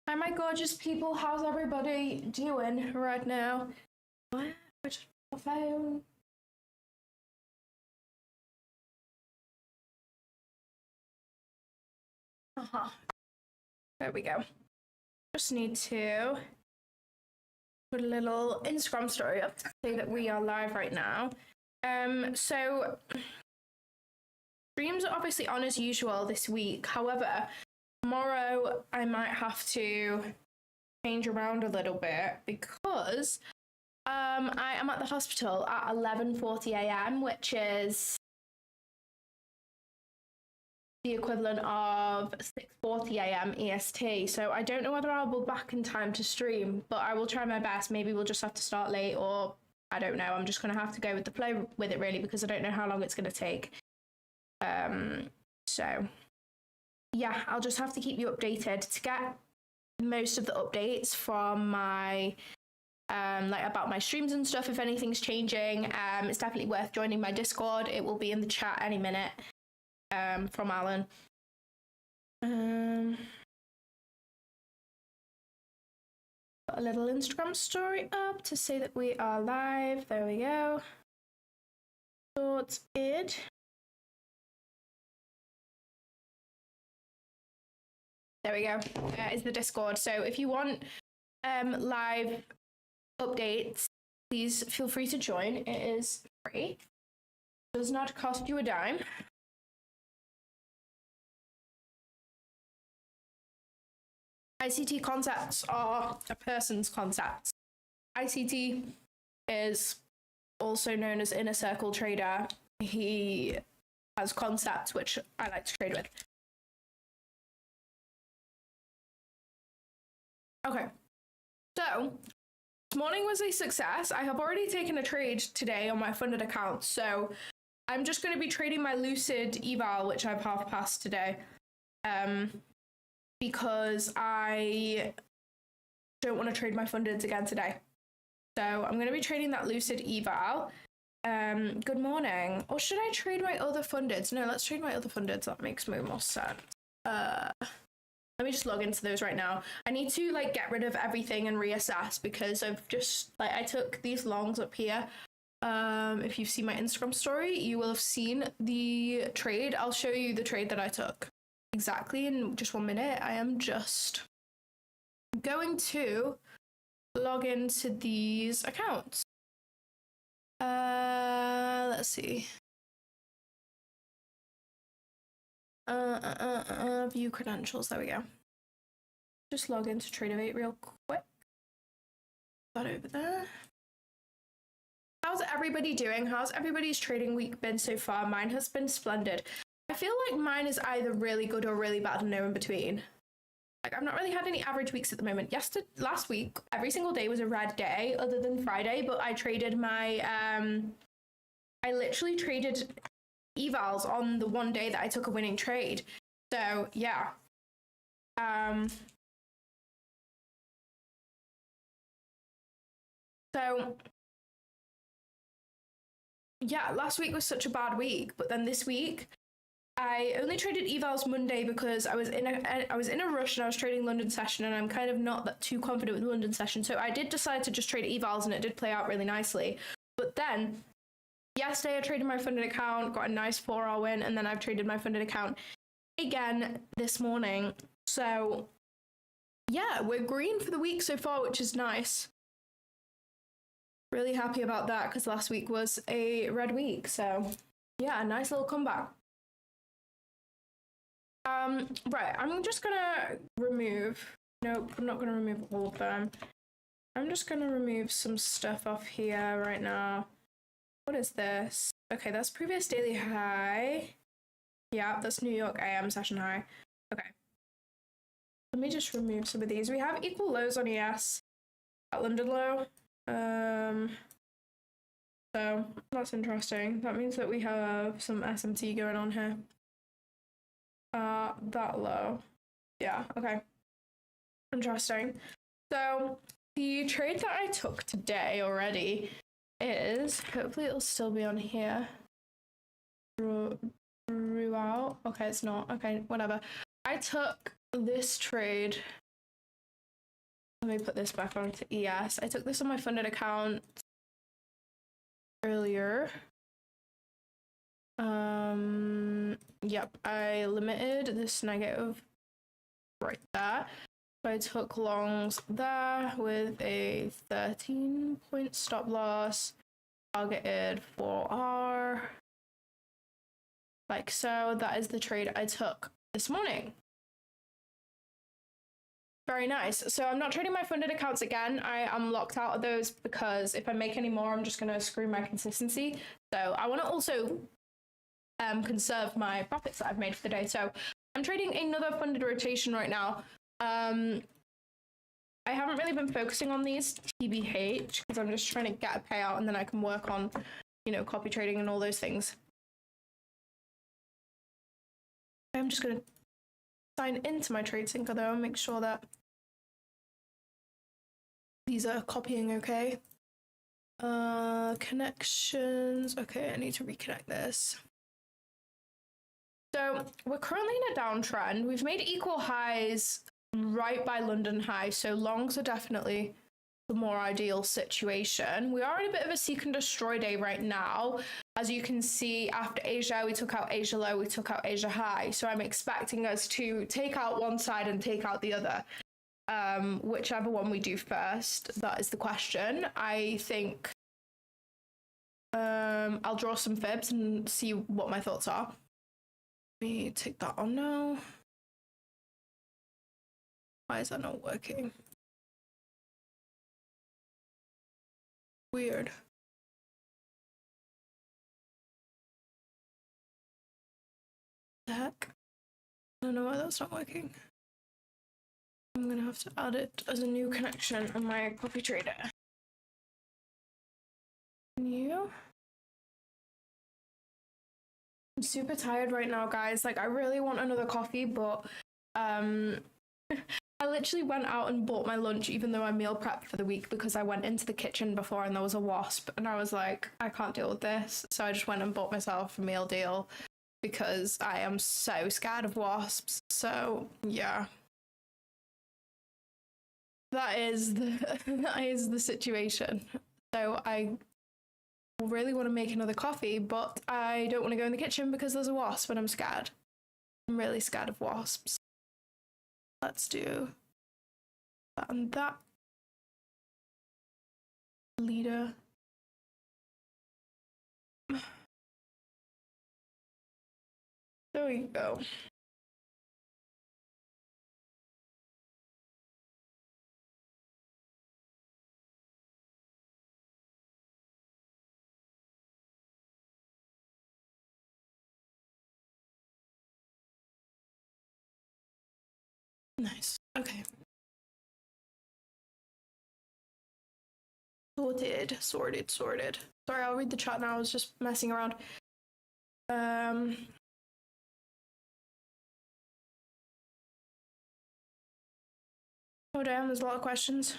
Hi, my gorgeous people. How's everybody doing right now? Which phone? There we go. Just need to put a little Instagram story up to say that we are live right now. So streams are obviously on as usual this week. However, tomorrow I might have to change around a little bit because I am at the hospital at 11:40 a.m, which is the equivalent of 6:40 a.m. EST. So I don't know whether I'll be back in time to stream, but I will try my best. Maybe we'll just have to start late, or I don't know. I'm just going to have to go with the flow with it, really, because I don't know how long it's going to take. So yeah, I'll just have to keep you updated to get most of the updates from my like about my streams and stuff. If anything's changing, it's definitely worth joining my Discord. It will be in the chat any minute. From Alan. Got a little Instagram story up to say that we are live. There we go. Sorted. There we go. Is the Discord. So if you want live updates, please feel free to join. It is free. It does not cost you a dime. ICT concepts are a person's concepts. ICT is also known as Inner Circle Trader. He has concepts which I like to trade with. Okay, so this morning was a success. I have already taken a trade today on my funded account, so I'm just going to be trading my Lucid eval, which I've half passed today. Because I don't want to trade my fundeds again today. So I'm going to be trading that Lucid eval. Good morning. Or should I trade my other fundeds? No, let's trade my other fundeds. That makes more sense. Let me just log into those right now. I need to like get rid of everything and reassess because I've just like I took these longs up here. If you've seen my Instagram story, you will have seen the trade. I'll show you the trade that I took. Exactly in just 1 minute. I am just going to log into these accounts. Let's see. View credentials. There we go. Just log into Tradeovate real quick. That over there. How's everybody doing? How's everybody's trading week been so far? Mine has been splendid. I feel like mine is either really good or really bad and no in between. Like, I've not really had any average weeks at the moment. Last week, every single day was a red day other than Friday, but I traded my, I literally traded evals on the one day that I took a winning trade. So, yeah. So, yeah, last week was such a bad week, but then this week, I only traded evals Monday because I was in a rush and I was trading London session and I'm kind of not too confident with London session. So I did decide to just trade evals and it did play out really nicely. But then yesterday I traded my funded account, got a nice 4-hour win, and then I've traded my funded account again this morning. So yeah, we're green for the week so far, which is nice. Really happy about that because last week was a red week. So yeah, a nice little comeback. Right, I'm just gonna remove, nope, I'm not gonna remove all of them. I'm just gonna remove some stuff off here right now. What is this? Okay, that's previous daily high. Yeah, that's New York AM session high. Okay. Let me just remove some of these. We have equal lows on ES at London low. So that's interesting. That means that we have some SMT going on here. That low. Yeah, okay. Interesting. So the trade that I took today already is, hopefully it'll still be on here throughout. Okay, it's not. Okay, whatever. I took this trade Let me put this back onto ES. I took this on my funded account earlier. Yep, I limited this negative right there. So I took longs there with a 13-point stop loss, targeted 4R, like so. That is the trade I took this morning. Very nice. So I'm not trading my funded accounts again. I am locked out of those because if I make any more, I'm just going to screw my consistency. So I want to also conserve my profits that I've made for the day. So I'm trading another funded rotation right now. I haven't really been focusing on these TBH because I'm just trying to get a payout and then I can work on, you know, copy trading and all those things. I'm just going to sign into my trade syncer though and make sure that these are copying okay. Connections. Okay, I need to reconnect this. So we're currently in a downtrend. We've made equal highs right by London high, so longs are definitely the more ideal situation. We are in a bit of a seek and destroy day right now. As you can see, after Asia, we took out Asia low, we took out Asia high. So I'm expecting us to take out one side and take out the other. Whichever one we do first, that is the question. I think I'll draw some fibs and see what my thoughts are. Let me take that on now. Why is that not working? Weird. The heck? I don't know why that's not working. I'm gonna have to add it as a new connection on my copy trader. New. I'm super tired right now, guys. Like, I really want another coffee, but I literally went out and bought my lunch even though I meal prepped for the week because I went into the kitchen before and there was a wasp and I was like, I can't deal with this. So I just went and bought myself a meal deal because I am so scared of wasps. So yeah. That is the situation. So I really want to make another coffee, but I don't want to go in the kitchen because there's a wasp and I'm scared. I'm really scared of wasps. Let's do that and that. Leader. There we go. Nice. Okay. Sorted. Sorry, I'll read the chat now. I was just messing around. Oh damn, there's a lot of questions.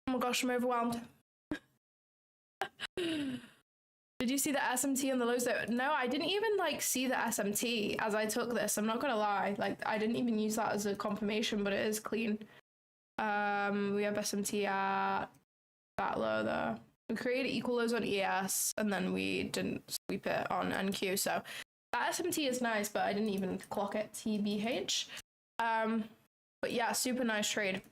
Oh my gosh, I'm overwhelmed. Did you see the SMT and the lows though? No, I didn't even like see the SMT as I took this. I'm not gonna lie. Like, I didn't even use that as a confirmation, but it is clean. We have SMT at that low there. We created equal lows on ES and then we didn't sweep it on NQ. So that SMT is nice, but I didn't even clock it TBH. But yeah, super nice trade.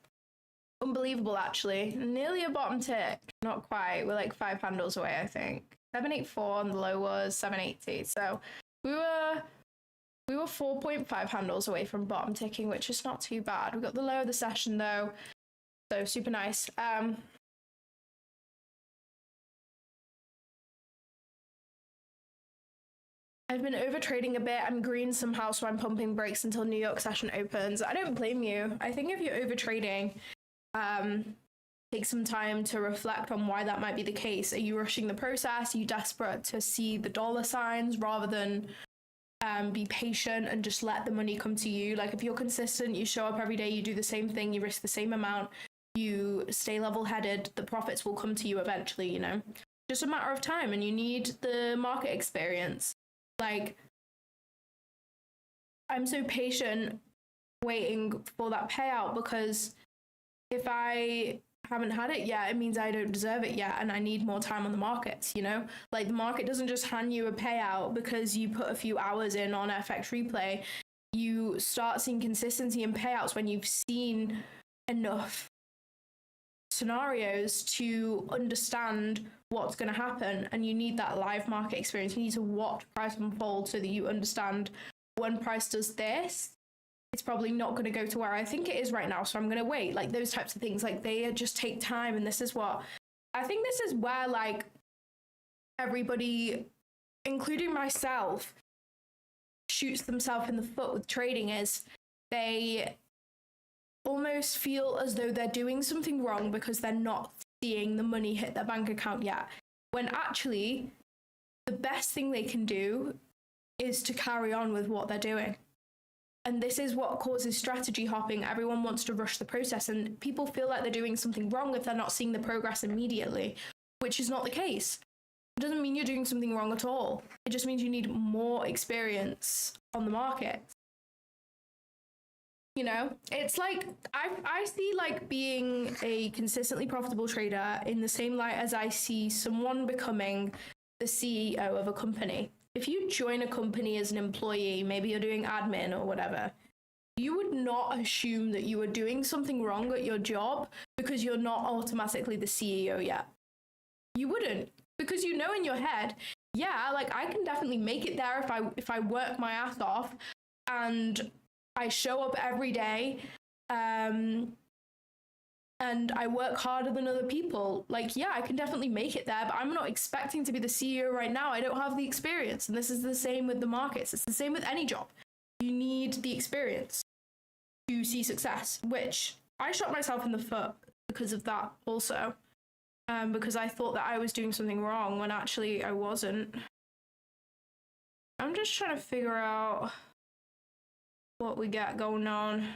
Unbelievable, actually. Nearly a bottom tick. Not quite. We're like 5 handles away, I think. 784 and the low was 780. So we were 4.5 handles away from bottom ticking, which is not too bad. We got the low of the session though. So super nice. I've been over trading a bit. I'm green somehow, so I'm pumping brakes until New York session opens. I don't blame you. I think if you're over trading, take some time to reflect on why that might be the case. Are you rushing the process? Are you desperate to see the dollar signs rather than be patient and just let the money come to you? Like, if you're consistent, you show up every day, you do the same thing, you risk the same amount, you stay level-headed, the profits will come to you eventually, you know? Just a matter of time, and you need the market experience. Like, I'm so patient waiting for that payout because If I haven't had it yet, it means I don't deserve it yet, and I need more time on the markets, you know? Like, the market doesn't just hand you a payout because you put a few hours in on FX replay. You start seeing consistency in payouts when you've seen enough scenarios to understand what's going to happen, and you need that live market experience. You need to watch price unfold so that you understand when price does this, it's probably not going to go to where I think it is right now, so I'm going to wait. Like, those types of things, like, they just take time. And this is what I think, this is where, like, everybody, including myself, shoots themselves in the foot with trading, is they almost feel as though they're doing something wrong because they're not seeing the money hit their bank account yet, when actually the best thing they can do is to carry on with what they're doing. And this is what causes strategy hopping. Everyone wants to rush the process, and people feel like they're doing something wrong if they're not seeing the progress immediately, which is not the case. It doesn't mean you're doing something wrong at all. It just means you need more experience on the market. You know, it's like, I see, like, being a consistently profitable trader in the same light as I see someone becoming the CEO of a company. If you join a company as an employee, maybe you're doing admin or whatever, you would not assume that you are doing something wrong at your job because you're not automatically the CEO yet. You wouldn't, because you know in your head, yeah, like, I can definitely make it there if I work my ass off and I show up every day, and I work harder than other people. Like, yeah, I can definitely make it there, but I'm not expecting to be the CEO right now. I don't have the experience. And this is the same with the markets. It's the same with any job. You need the experience to see success, which I shot myself in the foot because of that also, because I thought that I was doing something wrong when actually I wasn't. I'm just trying to figure out what we got going on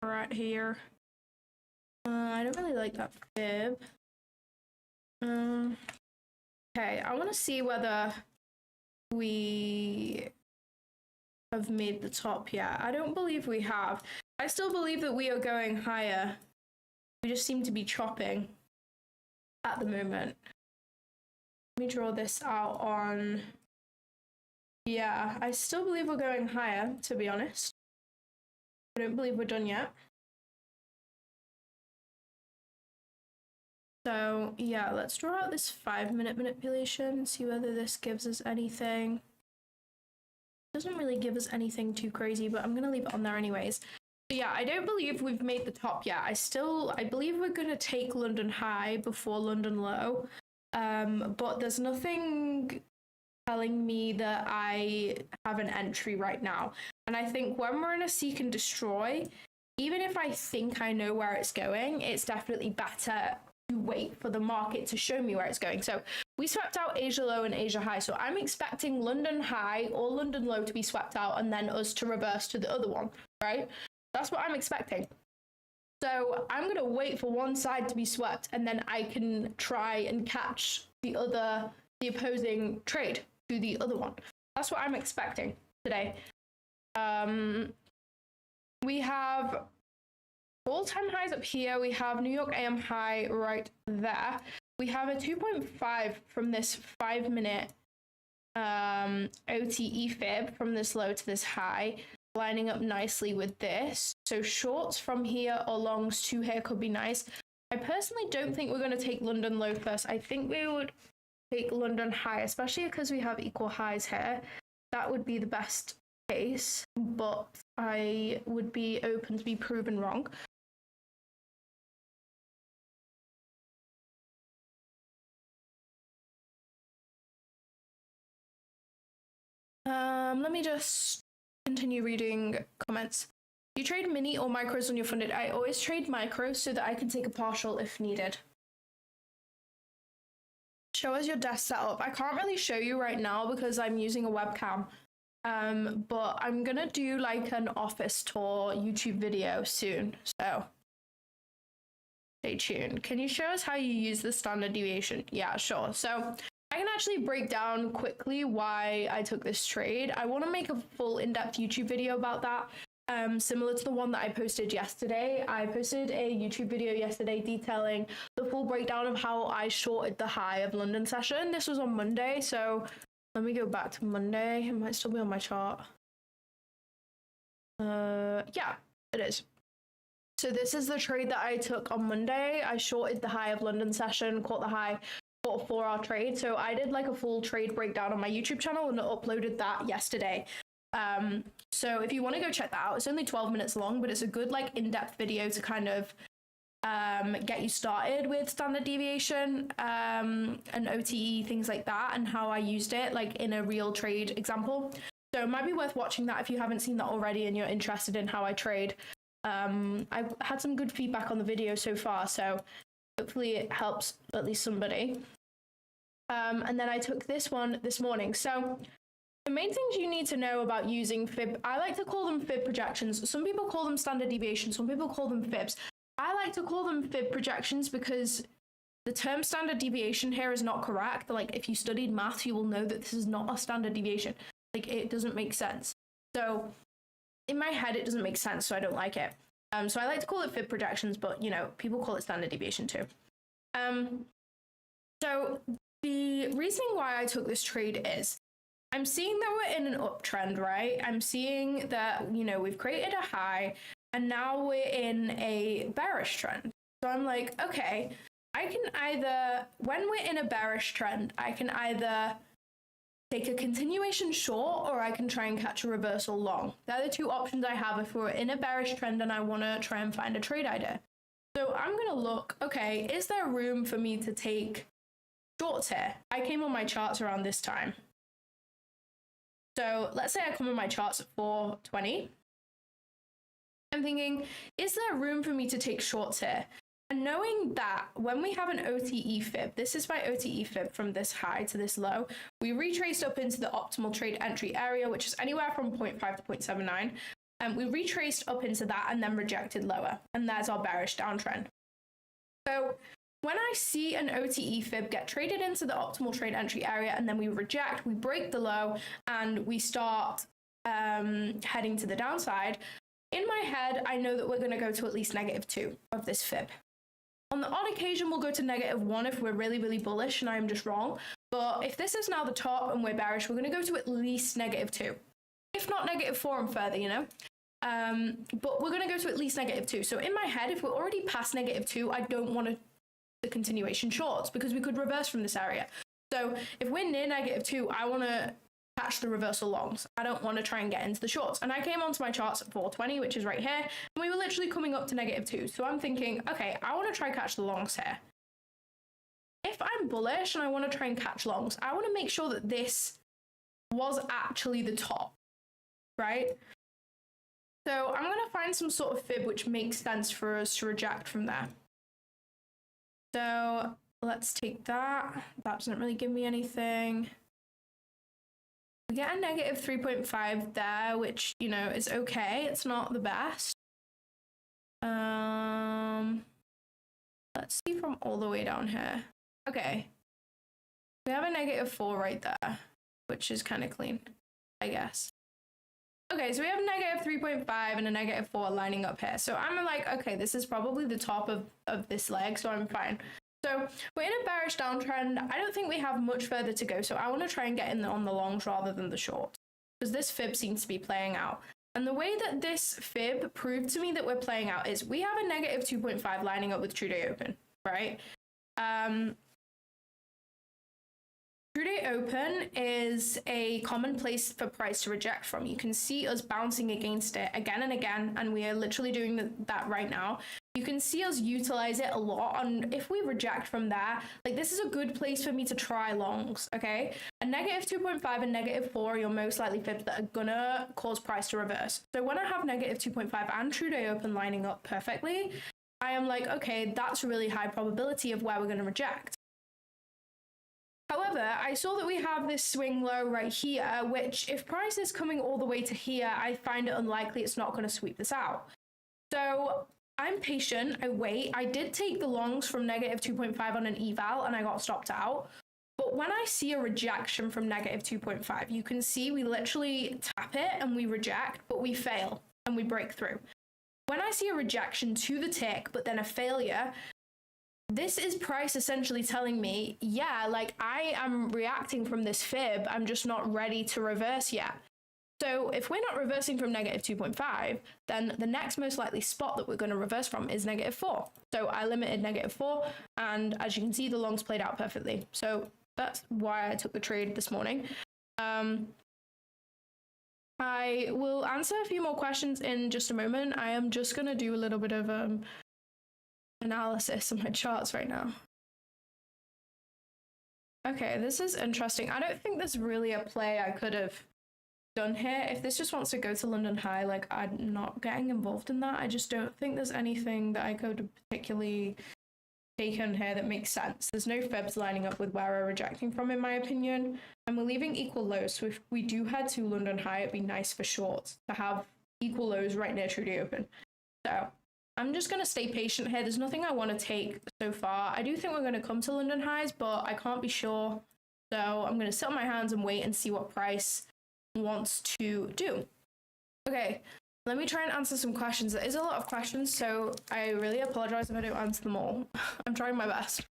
right here. I don't really like that fib. Okay, I want to see whether we have made the top yet. I don't believe we have. I still believe that we are going higher. We just seem to be chopping at the moment. Let me draw this out on... Yeah, I still believe we're going higher, to be honest. I don't believe we're done yet. So, yeah, let's draw out this 5-minute manipulation, see whether this gives us anything. It doesn't really give us anything too crazy, but I'm going to leave it on there anyways. But yeah, I don't believe we've made the top yet. I believe we're going to take London high before London low. But there's nothing telling me that I have an entry right now. And I think when we're in a seek and destroy, even if I think I know where it's going, it's definitely better to wait for the market to show me where it's going. So we swept out Asia low and Asia high. So I'm expecting London high or London low to be swept out and then us to reverse to the other one, right? That's what I'm expecting. So I'm going to wait for one side to be swept and then I can try and catch the opposing trade to the other one. That's what I'm expecting today. We have all-time highs up here. We have New York AM high right there. We have a 2.5 from this 5-minute OTE fib from this low to this high, lining up nicely with this. So shorts from here or longs to here could be nice. I personally don't think we're going to take London low first. I think we would take London high, especially because we have equal highs here. That would be the best case, but I would be open to be proven wrong. Let me just continue reading comments. Do you trade mini or micros on your funded? I always trade micros so that I can take a partial if needed. Show us your desk setup. I can't really show you right now because I'm using a webcam. But I'm gonna do like an office tour YouTube video soon, so stay tuned. Can you show us how you use the standard deviation? Yeah, sure. So I can actually break down quickly why I took this trade. I want to make a full in-depth YouTube video about that. similar to the one that I posted yesterday. I posted a YouTube video yesterday detailing the full breakdown of how I shorted the high of London session. This was on Monday, so let me go back to Monday. It might still be on my chart. Yeah, it is. So this is the trade that I took on Monday. I shorted the high of London session, caught the high, caught a 4-hour trade. So I did like a full trade breakdown on my YouTube channel and uploaded that yesterday. So if you want to go check that out, it's only 12 minutes long, but it's a good like in-depth video to kind of get you started with standard deviation and OTE, things like that, and how I used it like in a real trade example. So it might be worth watching that if you haven't seen that already and you're interested in how I trade. I've had some good feedback on the video so far, so hopefully it helps at least somebody. And then I took this one this morning. So the main things you need to know about using Fib, I like to call them Fib projections. Some people call them standard deviation, some people call them Fibs. I like to call them Fib projections because the term standard deviation here is not correct. Like if you studied maths, you will know that this is not a standard deviation. Like it doesn't make sense. So in my head, it doesn't make sense, so I don't like it. So I like to call it Fib projections, but you know, people call it standard deviation too. So the reasoning why I took this trade is I'm seeing that we're in an uptrend, right? I'm seeing that, you know, we've created a high and now we're in a bearish trend. So I'm like, okay, I can either, when we're in a bearish trend, I can either take a continuation short or I can try and catch a reversal long. They're the two options I have if we're in a bearish trend and I want to try and find a trade idea. So I'm going to look, okay, is there room for me to take shorts here? I came on my charts around this time. So let's say I come on my charts at 420. I'm thinking, is there room for me to take shorts here? And knowing that when we have an OTE fib, this is my OTE fib from this high to this low, we retraced up into the optimal trade entry area, which is anywhere from 0.5 to 0.79. And we retraced up into that and then rejected lower. And that's our bearish downtrend. So when I see an OTE fib get traded into the optimal trade entry area and then we reject, we break the low and we start heading to the downside, in my head, I know that we're going to go to at least -2 of this fib. On the odd occasion, we'll go to -1 if we're really, really bullish and I'm just wrong. But if this is now the top and we're bearish, we're going to go to at least -2. If not -4 and further, you know. But we're going to go to at least -2. So in my head, if we're already past -2, I don't want the continuation shorts because we could reverse from this area. So if we're near -2, I want to catch the reversal longs. I don't want to try and get into the shorts. And I came onto my charts at 420, which is right here, and we were literally coming up to -2. So I'm thinking, okay, I want to try catch the longs here. If I'm bullish and I want to try and catch longs, I want to make sure that this was actually the top, right? So I'm going to find some sort of fib which makes sense for us to reject from there. So let's take that. That doesn't really give me anything. We get a -3.5 there, which, you know, is okay. It's not the best. Let's see from all the way down here. Okay. We have a -4 right there, which is kind of clean, I guess. Okay, so we have a -3.5 and a -4 lining up here. So I'm like, okay, this is probably the top of this leg, so I'm fine. So we're in a bearish downtrend. I don't think we have much further to go, so I want to try and get in on the longs rather than the shorts, because this fib seems to be playing out. And the way that this fib proved to me that we're playing out is we have a -2.5 lining up with true day open, right? True day open is a common place for price to reject from. You can see us bouncing against it again and again, and we are literally doing that right now. You can see us utilize it a lot, and if we reject from there, like, this is a good place for me to try longs, okay? A -2.5 and -4 are your most likely fibs that are gonna cause price to reverse. So when I have -2.5 and true day open lining up perfectly, I am like, okay, that's a really high probability of where we're gonna reject. However, I saw that we have this swing low right here, which if price is coming all the way to here, I find it unlikely it's not going to sweep this out. So I'm patient, I wait. I did take the longs from -2.5 on an eval and I got stopped out. But when I see a rejection from -2.5, you can see we literally tap it and we reject, but we fail. and we break through. When I see a rejection to the tick, but then a failure, this is price essentially telling me, yeah, like I am reacting from this fib, I'm just not ready to reverse yet. So if we're not reversing from negative 2.5, then the next most likely spot that we're going to reverse from is negative 4. So I limited negative 4, and as you can see, the longs played out perfectly. So that's why I took the trade this morning. I will answer a few more questions in just a moment. I am just going to do a little bit of analysis on my charts right now. Okay, this is interesting. I don't think there's really a play I could have done here. If this just wants to go to London High, like, I'm not getting involved in that. I just don't think there's anything that I could have particularly taken here that makes sense. There's no fibs lining up with where we're rejecting from, in my opinion, and we're leaving equal lows. So if we do head to London High, it'd be nice for shorts to have equal lows right near Trudy Open. So I'm just going to stay patient here. There's nothing I want to take so far. I do think we're going to come to London Highs, but I can't be sure. So I'm going to sit on my hands and wait and see what price wants to do. Okay, let me try and answer some questions. There is a lot of questions, so I really apologize if I don't answer them all. I'm trying my best.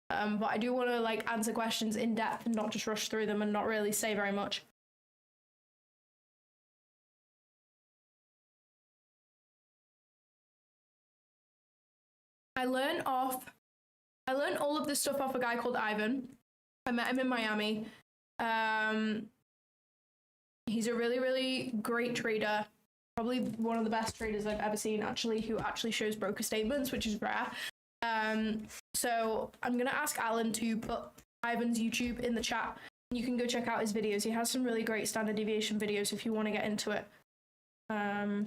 But I do want to like answer questions in depth and not just rush through them and not really say very much. I learned all of this stuff off a guy called Ivan. I met him in Miami. He's a really, really great trader. Probably one of the best traders I've ever seen, actually, who actually shows broker statements, which is rare. So I'm going to ask Alan to put Ivan's YouTube in the chat. You can go check out his videos. He has some really great standard deviation videos if you want to get into it. So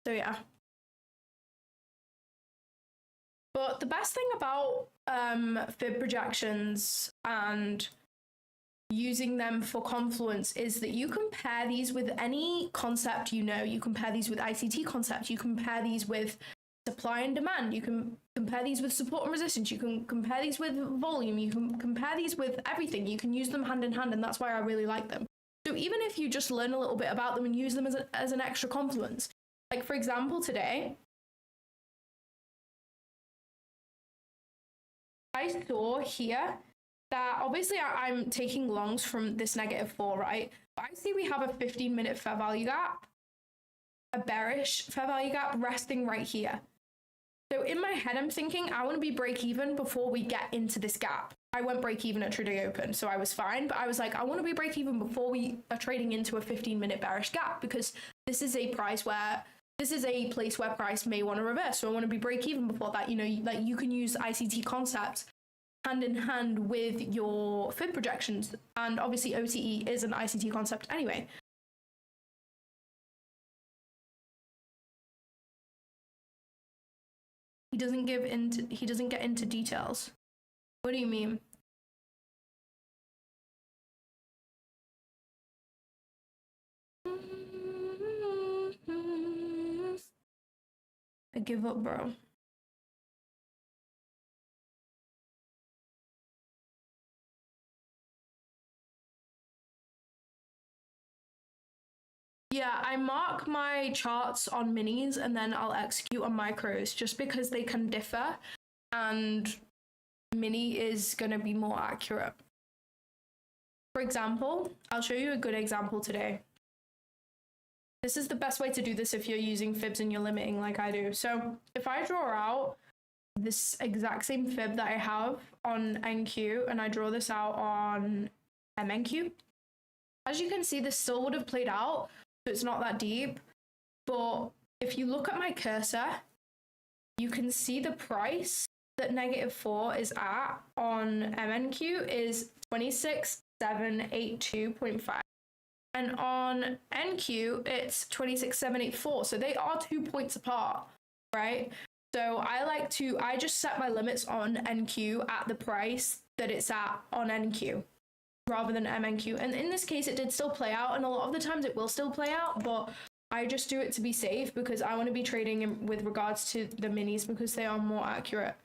yeah. But the best thing about fib projections and using them for confluence is that you compare these with any concept you know. You compare these with ICT concepts. You compare these with supply and demand. You can compare these with support and resistance. You can compare these with volume. You can compare these with everything. You can use them hand in hand, and that's why I really like them. So even if you just learn a little bit about them and use them as an extra confluence, like for example today, I saw here that obviously I'm taking longs from this -4, right? But I see we have a 15-minute fair value gap, a bearish fair value gap resting right here. So in my head, I'm thinking I want to be break even before we get into this gap. I went break even at Trudy Open, so I was fine. But I was like, I want to be break even before we are trading into a 15-minute bearish gap, because this is a place where price may want to reverse. So I want to be break even before that. You know, like you can use ICT concepts hand in hand with your fib projections, and obviously OTE is an ICT concept anyway. He doesn't get into details. What do you mean? I give up, bro. Yeah, I mark my charts on minis and then I'll execute on micros just because they can differ, and mini is going to be more accurate. For example, I'll show you a good example today. This is the best way to do this if you're using fibs and you're limiting like I do. So if I draw out this exact same fib that I have on NQ and I draw this out on MNQ, as you can see, this still would have played out. So it's not that deep, but if you look at my cursor, you can see the price that -4 is at on MNQ is 26,782.5, and on NQ it's 26,784. So they are 2 points apart, right? So I just set my limits on NQ at the price that it's at on NQ, rather than MNQ. And in this case, it did still play out, and a lot of the times it will still play out, but I just do it to be safe because I want to be trading with regards to the minis because they are more accurate.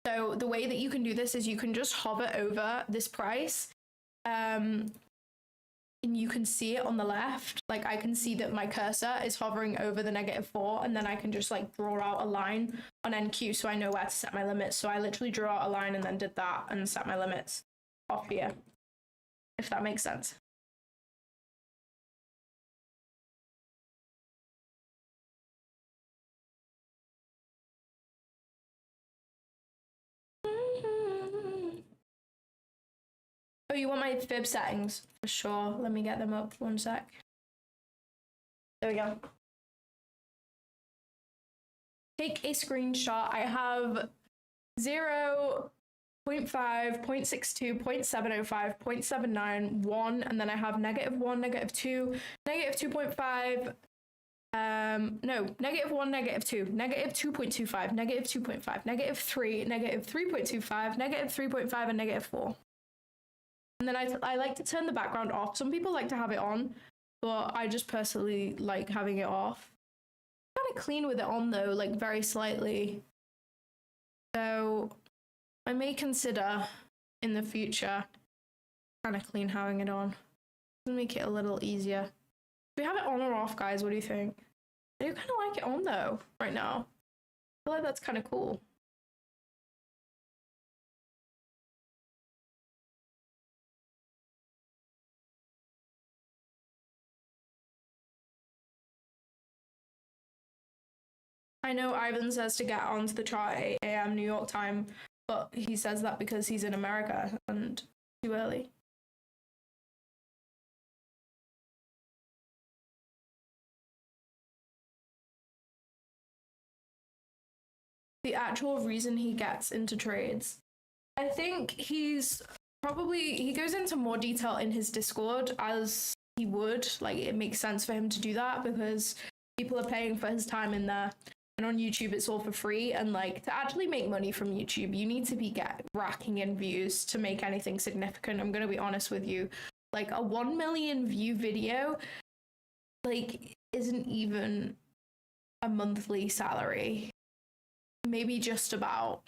So the way that you can do this is you can just hover over this price, and you can see it on the left. Like I can see that my cursor is hovering over the -4, and then I can just like draw out a line on NQ so I know where to set my limits. So I literally drew out a line and then did that and set my limits off here, if that makes sense. Oh, you want my fib settings? For sure. Let me get them up. One sec. There we go. Take a screenshot. I have 0, 0.5, 0.62, 0.705, 0.79, 1, and then I have -1, -2, -2.5, no, -1, -2, -2.25, -2.5, -3, -3.25, -3.5, and -4. And then I like to turn the background off. Some people like to have it on, but I just personally like having it off. Kind of clean with it on though, like very slightly. So I may consider in the future kind of clean having it on. It'll make it a little easier. Do we have it on or off, guys? What do you think? I do kind of like it on though right now. I feel like that's kind of cool. I know Ivan says to get onto the chart at 8 a.m. New York time, but he says that because he's in America and too early. The actual reason he gets into trades, I think he goes into more detail in his Discord, as he would. Like, it makes sense for him to do that because people are paying for his time in there. And on YouTube, it's all for free. And like, to actually make money from YouTube, you need to be racking in views to make anything significant. I'm going to be honest with you. Like, a 1 million view video, like, isn't even a monthly salary. Maybe just about,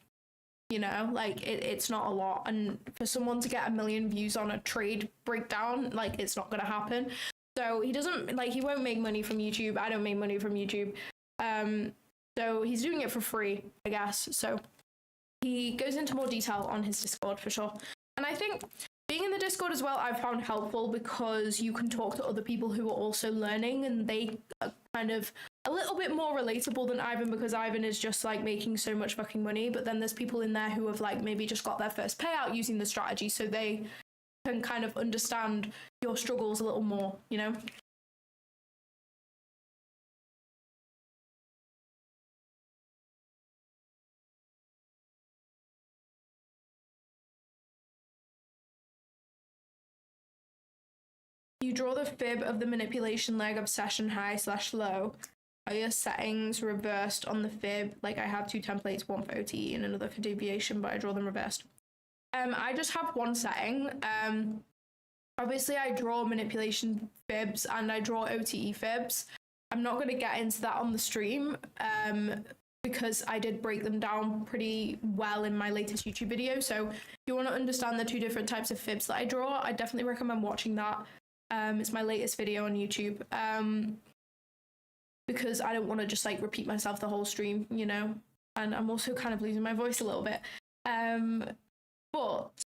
you know, like it's not a lot. And for someone to get 1 million views on a trade breakdown, like, it's not going to happen. So he won't make money from YouTube. I don't make money from YouTube. So he's doing it for free, I guess. So he goes into more detail on his Discord for sure. And I think being in the Discord as well, I've found helpful because you can talk to other people who are also learning, and they are kind of a little bit more relatable than Ivan, because Ivan is just like making so much fucking money. But then there's people in there who have like maybe just got their first payout using the strategy, so they can kind of understand your struggles a little more, you know? You draw the fib of the manipulation leg of session high/low. Are your settings reversed on the fib? Like, I have 2 templates, one for OTE and another for deviation, but I draw them reversed. I just have one setting. Obviously I draw manipulation fibs and I draw OTE fibs. I'm not going to get into that on the stream because I did break them down pretty well in my latest YouTube video. So if you want to understand the 2 different types of fibs that I draw, I definitely recommend watching that. It's my latest video on YouTube, because I don't want to just like repeat myself the whole stream, you know, and I'm also kind of losing my voice a little bit. But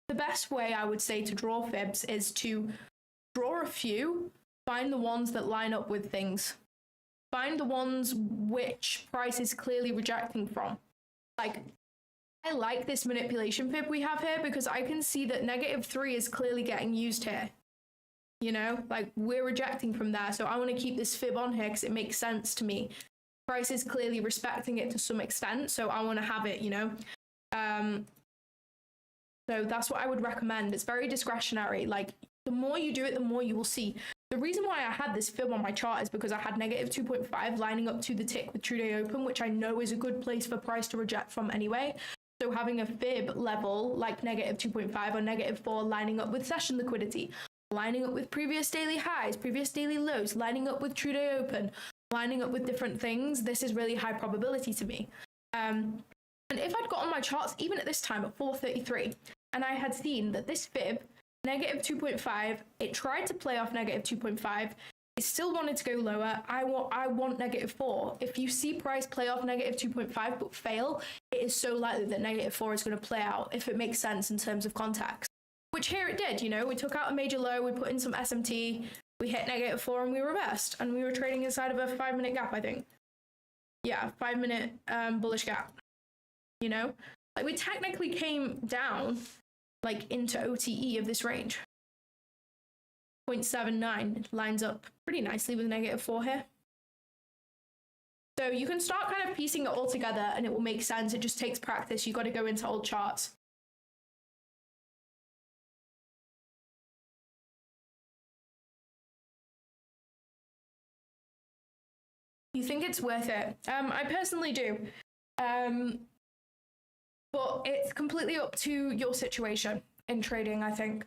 the best way I would say to draw fibs is to draw a few, find the ones that line up with things, find the ones which price is clearly rejecting from. Like, I like this manipulation fib we have here because I can see that -3 is clearly getting used here. You know, like, we're rejecting from there. So I want to keep this fib on here because it makes sense to me. Price is clearly respecting it to some extent. So I want to have it, you know. So that's what I would recommend. It's very discretionary. Like, the more you do it, the more you will see. The reason why I had this fib on my chart is because I had -2.5 lining up to the tick with True Day Open, which I know is a good place for price to reject from anyway. So having a fib level like -2.5 or -4 lining up with session liquidity, lining up with previous daily highs, previous daily lows, lining up with True Day Open, lining up with different things, this is really high probability to me. And if I'd got on my charts, even at this time at 4:33, and I had seen that this fib negative 2.5. It tried to play off negative 2.5. It still wanted to go lower. I want negative 4. If you see price play off negative 2.5 but fail, it is so likely that negative 4 is going to play out if it makes sense in terms of context. Which here it did, you know, we took out a major low, we put in some SMT, we hit negative 4 and we reversed. And we were trading inside of a 5-minute gap, I think. Yeah, 5-minute bullish gap. You know? Like we technically came down like into OTE of this range. 0.79 lines up pretty nicely with negative 4 here. So you can start kind of piecing it all together and it will make sense. It just takes practice. You got to go into old charts. You think it's worth it? I personally do. But it's completely up to your situation in trading, I think.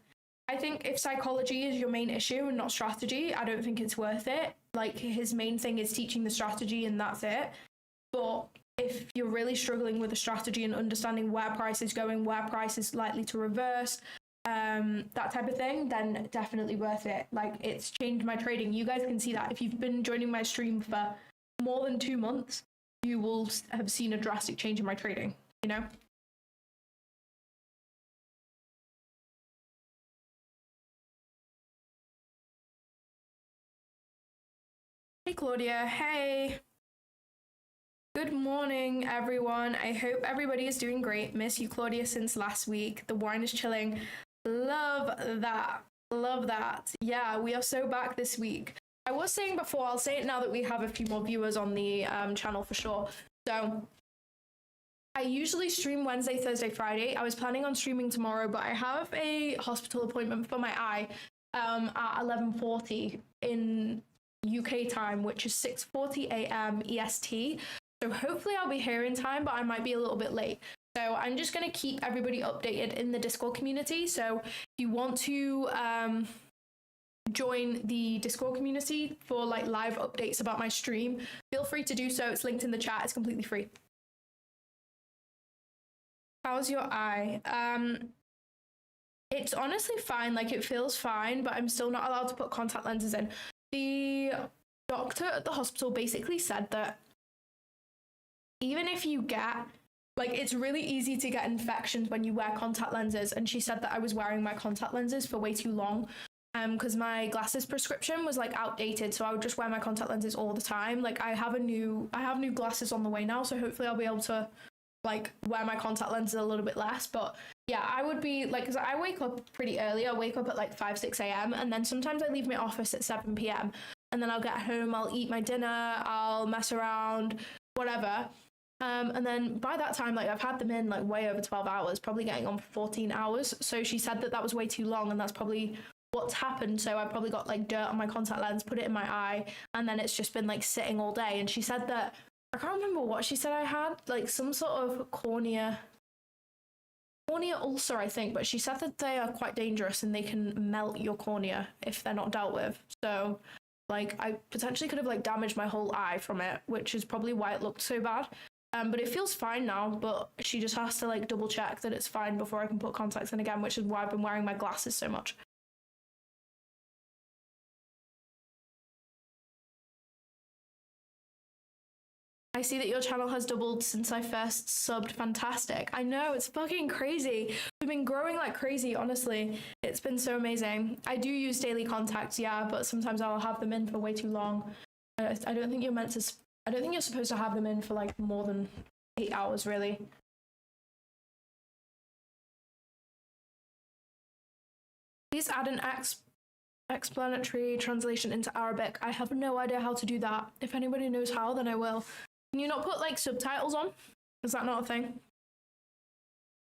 I think if psychology is your main issue and not strategy, I don't think it's worth it. Like his main thing is teaching the strategy and that's it. But if you're really struggling with the strategy and understanding where price is going, where price is likely to reverse, that type of thing, then definitely worth it. Like it's changed my trading. You guys can see that if you've been joining my stream for more than 2 months, you will have seen a drastic change in my trading, you know? Hey Claudia, hey. Good morning, everyone. I hope everybody is doing great. Miss you, Claudia, since last week. The wine is chilling. Love that. Love that. Yeah, we are so back this week. I was saying before, I'll say it now that we have a few more viewers on the channel for sure. So I usually stream Wednesday, Thursday, Friday. I was planning on streaming tomorrow, but I have a hospital appointment for my eye at 11:40 in UK time, which is 6:40 a.m. EST. So hopefully I'll be here in time, but I might be a little bit late. So I'm just going to keep everybody updated in the Discord community. So if you want to join the Discord community for like live updates about my stream, feel free to do so. It's linked in the chat. It's completely free. How's your eye? It's honestly fine. Like it feels fine, but I'm still not allowed to put contact lenses in. The doctor at the hospital basically said that even if you get, like, it's really easy to get infections when you wear contact lenses. And she said that I was wearing my contact lenses for way too long because my glasses prescription was like outdated. So I would just wear my contact lenses all the time. Like I have new glasses on the way now. So hopefully I'll be able to like wear my contact lenses a little bit less. But yeah, I would be like, because I wake up pretty early. I wake up at like 5-6 a.m. and then sometimes I leave my office at 7 p.m. and then I'll get home, I'll eat my dinner, I'll mess around, whatever. And then by that time, like I've had them in like way over 12 hours, probably getting on for 14 hours. So she said that that was way too long, and that's probably what's happened. So I probably got like dirt on my contact lens, put it in my eye, and then it's just been like sitting all day. And she said that, I can't remember what she said I had, like some sort of cornea ulcer, I think, but she said that they are quite dangerous and they can melt your cornea if they're not dealt with. So like I potentially could have like damaged my whole eye from it, which is probably why it looked so bad. But it feels fine now, but she just has to like double check that it's fine before I can put contacts in again, which is why I've been wearing my glasses so much. I see that your channel has doubled since I first subbed. Fantastic. I know, it's fucking crazy. We've been growing like crazy, honestly. It's been so amazing. I do use daily contacts, yeah, but sometimes I'll have them in for way too long. I don't think you're meant to... I don't think you're supposed to have them in for like more than 8 hours, really. Please add an explanatory translation into Arabic. I have no idea how to do that. If anybody knows how, then I will. Can you not put like subtitles on? Is that not a thing?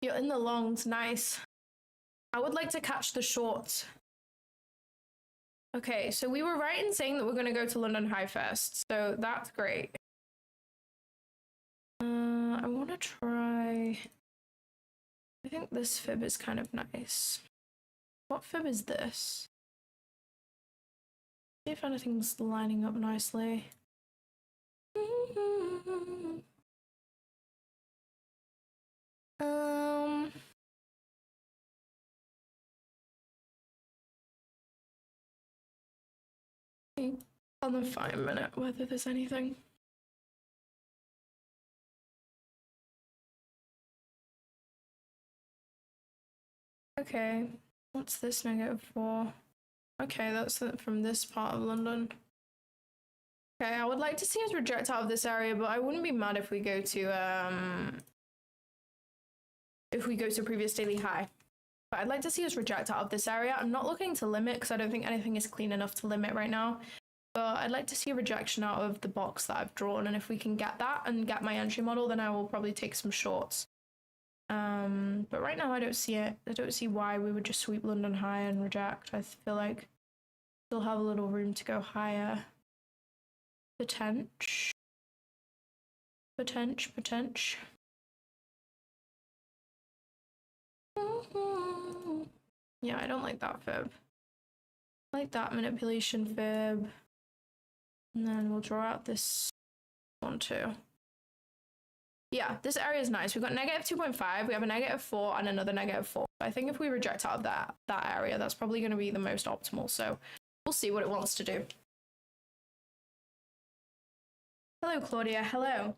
You're in the longs, nice. I would like to catch the shorts. Okay, so we were right in saying that we're going to go to London High first, so that's great. I want to try... I think this fib is kind of nice. What fib is this? See if anything's lining up nicely. on the 5-minute whether there's anything. Okay, what's this -4? Okay, that's from this part of London. Okay, I would like to see us reject out of this area, but I wouldn't be mad if we go to previous daily high. But I'd like to see us reject out of this area. I'm not looking to limit because I don't think anything is clean enough to limit right now. But I'd like to see a rejection out of the box that I've drawn, and if we can get that and get my entry model, then I will probably take some shorts. But right now I don't see it. I don't see why we would just sweep London high and reject. I feel like we'll have a little room to go higher. Potential. Yeah, I don't like that fib. I like that manipulation fib. And then we'll draw out this one too. Yeah, this area is nice. We've got -2.5, we have a -4 and another -4. I think if we reject out of that area, that's probably going to be the most optimal. So we'll see what it wants to do. Hello, Claudia. Hello.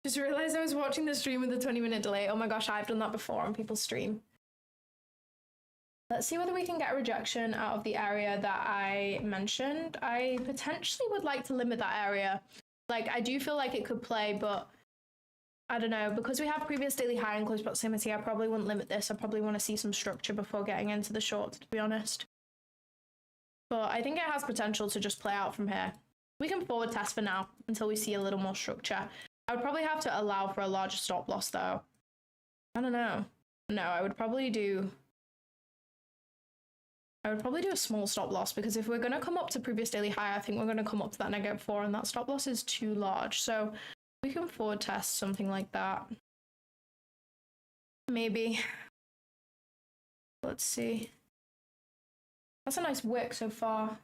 Just realized I was watching the stream with a 20-minute delay. Oh my gosh, I've done that before on people's stream. Let's see whether we can get a rejection out of the area that I mentioned. I potentially would like to limit that area. Like, I do feel like it could play, but I don't know. Because we have previous daily high in close proximity, I probably wouldn't limit this. I probably want to see some structure before getting into the shorts, to be honest. But I think it has potential to just play out from here. We can forward test for now until we see a little more structure. I would probably have to allow for a larger stop loss, though. I don't know. No, I would probably do a small stop loss, because if we're going to come up to previous daily high, I think we're going to come up to that -4, and that stop loss is too large. So we can forward test something like that. Maybe. Let's see. That's a nice wick so far.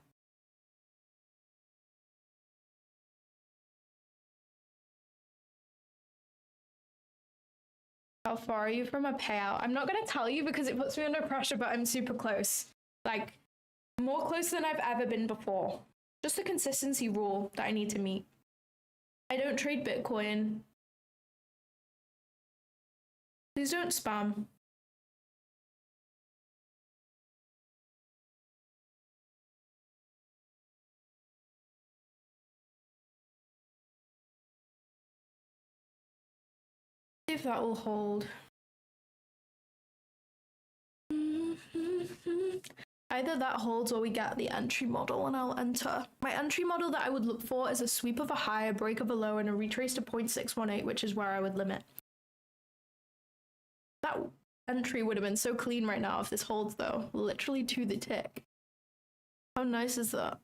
How far are you from a payout? I'm not going to tell you because it puts me under pressure, but I'm super close. Like, more close than I've ever been before. Just a consistency rule that I need to meet. I don't trade Bitcoin. Please don't spam. See if that will hold. Either that holds or we get the entry model and I'll enter. My entry model that I would look for is a sweep of a high, a break of a low, and a retrace to 0.618, which is where I would limit. That entry would have been so clean right now if this holds, though. Literally to the tick. How nice is that?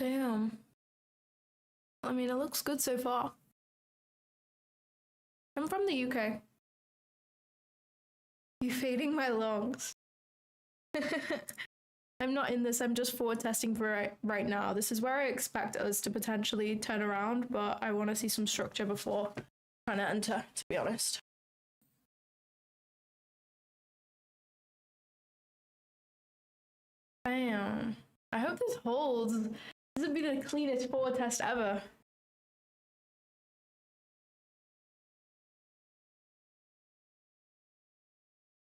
Damn. I mean, it looks good so far. I'm from the UK. You fading my longs. I'm not in this, I'm just forward testing for right now. This is where I expect us to potentially turn around, but I want to see some structure before trying to enter, to be honest. Bam. I hope this holds. This would be the cleanest forward test ever.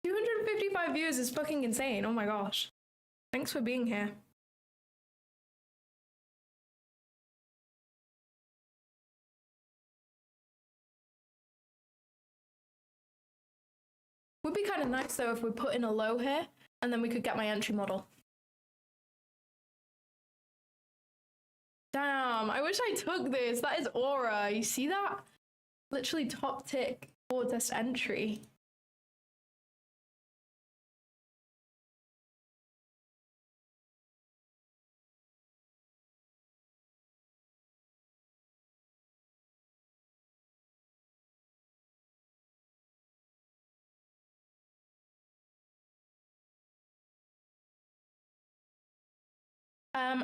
255 views is fucking insane. Oh my gosh. Thanks for being here. Would be kind of nice though if we put in a low here and then we could get my entry model. Damn, I wish I took this. That is aura. You see that? Literally top tick for this entry.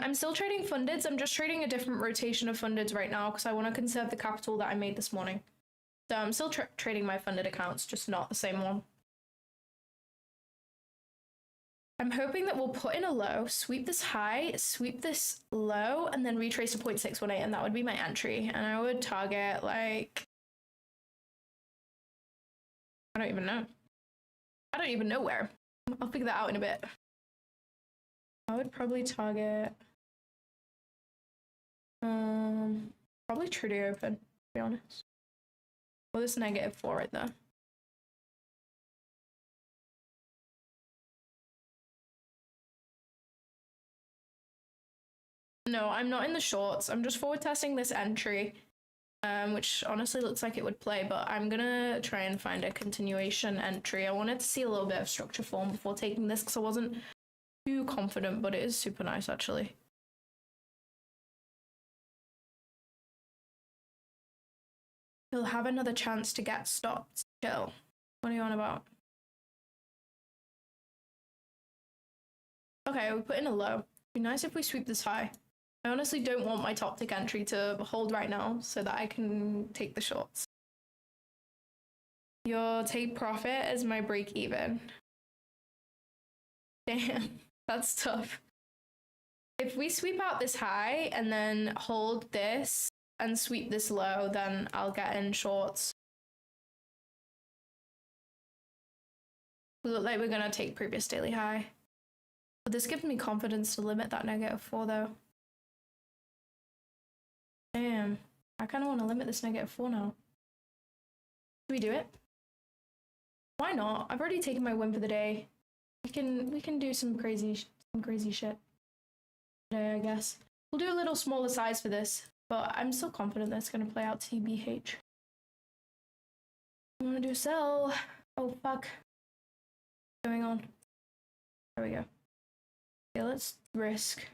I'm still trading fundeds. I'm just trading a different rotation of fundeds right now because I want to conserve the capital that I made this morning. So I'm still trading my funded accounts, just not the same one. I'm hoping that we'll put in a low, sweep this high, sweep this low, and then retrace to 0.618, and that would be my entry. And I would target, like... I don't even know. I don't even know where. I'll figure that out in a bit. I would probably target... probably Trudy open, to be honest. Well, this -4 right there. No, I'm not in the shorts. I'm just forward testing this entry, which honestly looks like it would play, but I'm gonna try and find a continuation entry. I wanted to see a little bit of structure form before taking this because I wasn't too confident, but it is super nice actually. He'll have another chance to get stopped. Chill. What are you on about? Okay, we put in a low. It'd be nice if we sweep this high. I honestly don't want my top tick entry to hold right now so that I can take the shorts. Your take profit is my break even. Damn, that's tough. If we sweep out this high and then hold this and sweep this low, then I'll get in shorts. We look like we're gonna take previous daily high. But this gives me confidence to limit that -4 though. Damn, I kind of want to limit this -4 now. Should we do it? Why not? I've already taken my win for the day. We can do some crazy shit today, I guess. We'll do a little smaller size for this, but I'm still confident that it's going to play out TBH. I'm going to do sell. Oh, fuck. What's going on? There we go. Okay, let's risk.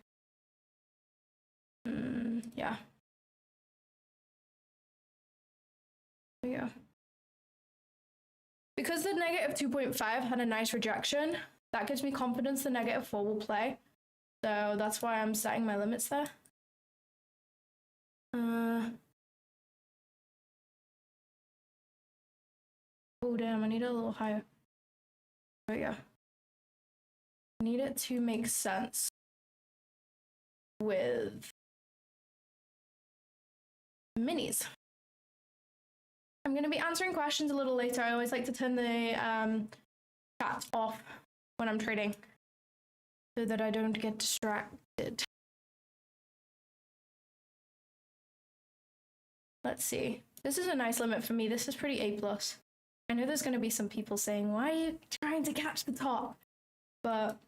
Yeah. There we go. Because the -2.5 had a nice rejection, that gives me confidence the -4 will play. So that's why I'm setting my limits there. Oh damn, I need it a little higher. There we go. I need it to make sense with minis. I'm going to be answering questions a little later. I always like to turn the chat off when I'm trading so that I don't get distracted. Let's see. This is a nice limit for me. This is pretty A+. I know there's going to be some people saying, why are you trying to catch the top? But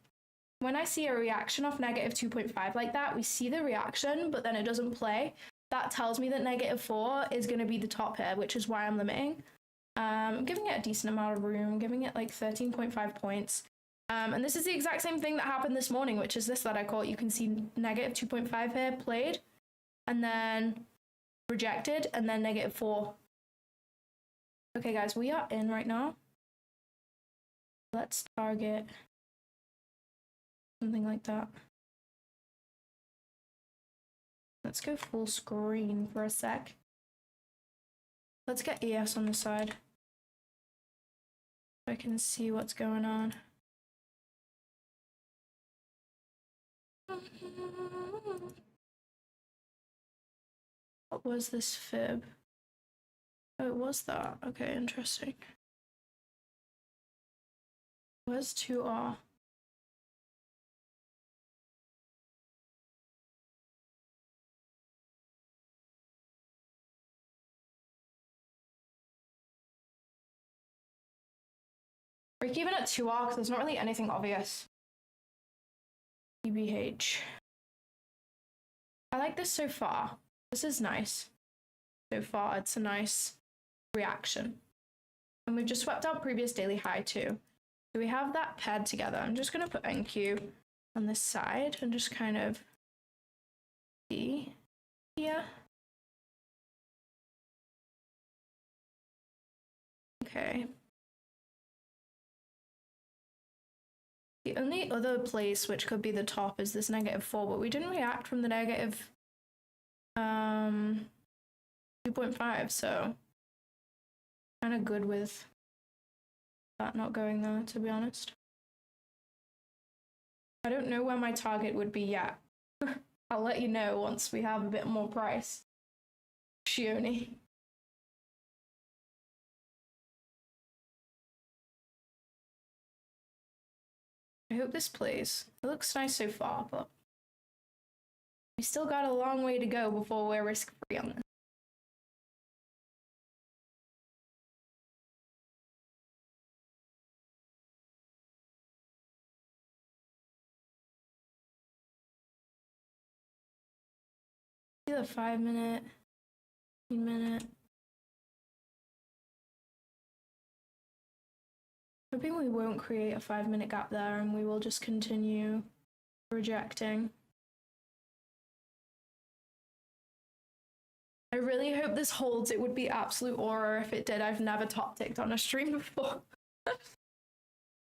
when I see a reaction off -2.5 like that, we see the reaction, but then it doesn't play. That tells me that -4 is going to be the top here, which is why I'm limiting. I'm giving it a decent amount of room. I'm giving it like 13.5 points. And this is the exact same thing that happened this morning, which is this that I caught. You can see -2.5 here played, and then rejected, and then -4. Okay, guys, we are in right now. Let's target something like that. Let's go full screen for a sec. Let's get ES on the side so I can see what's going on. What was this fib? Oh, it was that. Okay, interesting. Where's 2R? Break even at 2R because there's not really anything obvious. EBH. I like this so far. This is nice. So far, it's a nice reaction. And we've just swept our previous daily high too. So we have that paired together. I'm just going to put NQ on this side and just kind of see here. Okay. The only other place which could be the top is this -4, but we didn't react from the negative 2.5, so kind of good with that not going there, to be honest. I don't know where my target would be yet. I'll let you know once we have a bit more price. Shioni. I hope this plays. It looks nice so far, but we still got a long way to go before we're risk-free on this. The 5 minute, 15 minute. Hoping we won't create a 5 minute gap there and we will just continue rejecting. I really hope this holds. It would be absolute aura if it did. I've never top ticked on a stream before.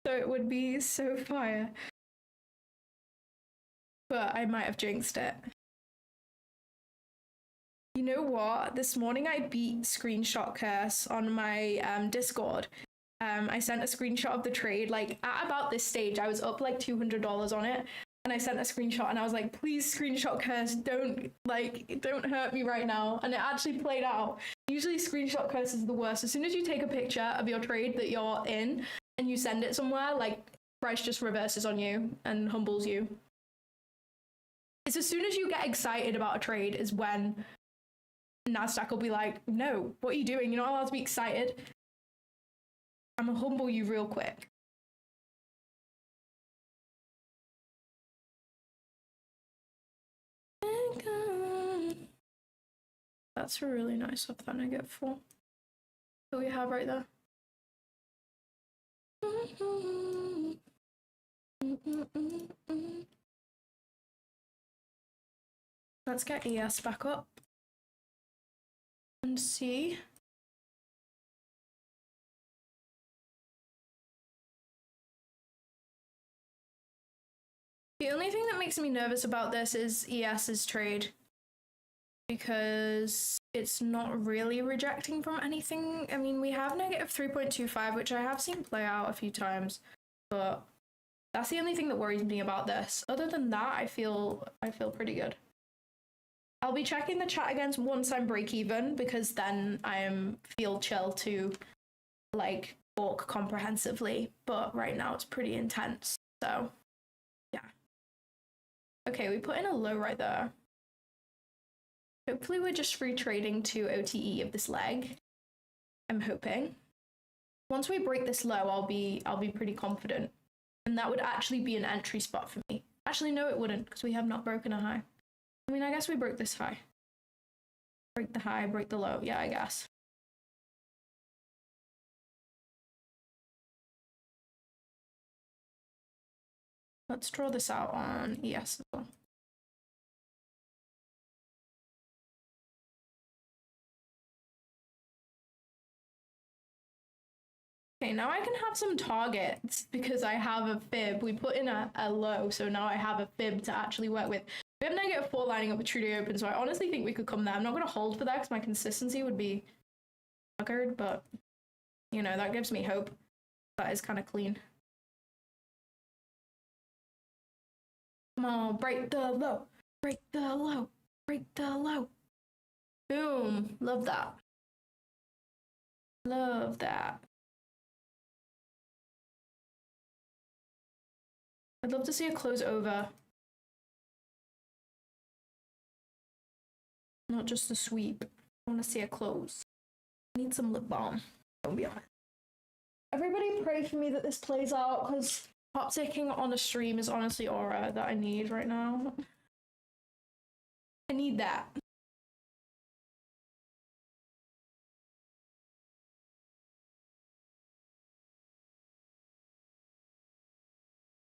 So it would be so fire. But I might have jinxed it. You know what? This morning I beat Screenshot Curse on my Discord. I sent a screenshot of the trade. Like at about this stage, I was up like $200 on it. And I sent a screenshot and I was like, please Screenshot Curse, don't hurt me right now. And it actually played out. Usually Screenshot Curse is the worst. As soon as you take a picture of your trade that you're in and you send it somewhere, like price just reverses on you and humbles you. It's as soon as you get excited about a trade is when NASDAQ will be like, no, what are you doing? You're not allowed to be excited. I'm gonna humble you real quick. That's a really nice off that -4 that we have right there. Let's get ES back up and see. The only thing that makes me nervous about this is ES's trade, because it's not really rejecting from anything. I mean, we have -3.25, which I have seen play out a few times, but that's the only thing that worries me about this. Other than that, I feel pretty good. I'll be checking the chat again once I'm break even, because then I feel chill to like talk comprehensively. But right now it's pretty intense, so yeah. Okay, we put in a low right there. Hopefully we're just free trading to OTE of this leg. I'm hoping. Once we break this low, I'll be pretty confident. And that would actually be an entry spot for me. Actually, no, it wouldn't, because we have not broken a high. I mean, I guess we broke this high. Break the high, break the low. Yeah, I guess. Let's draw this out on ES as well. Okay, now I can have some targets because I have a fib. We put in a low, so now I have a fib to actually work with. We have -4 lining up with true day open, so I honestly think we could come there. I'm not going to hold for that because my consistency would be buggered, but you know, that gives me hope. That is kind of clean. Come on, break the low, break the low, break the low. Boom, love that. Love that. I'd love to see a close over. Not just a sweep. I want to see a close. I need some lip balm. Don't be honest. Everybody pray for me that this plays out, because top ticking on a stream is honestly aura that I need right now. I need that.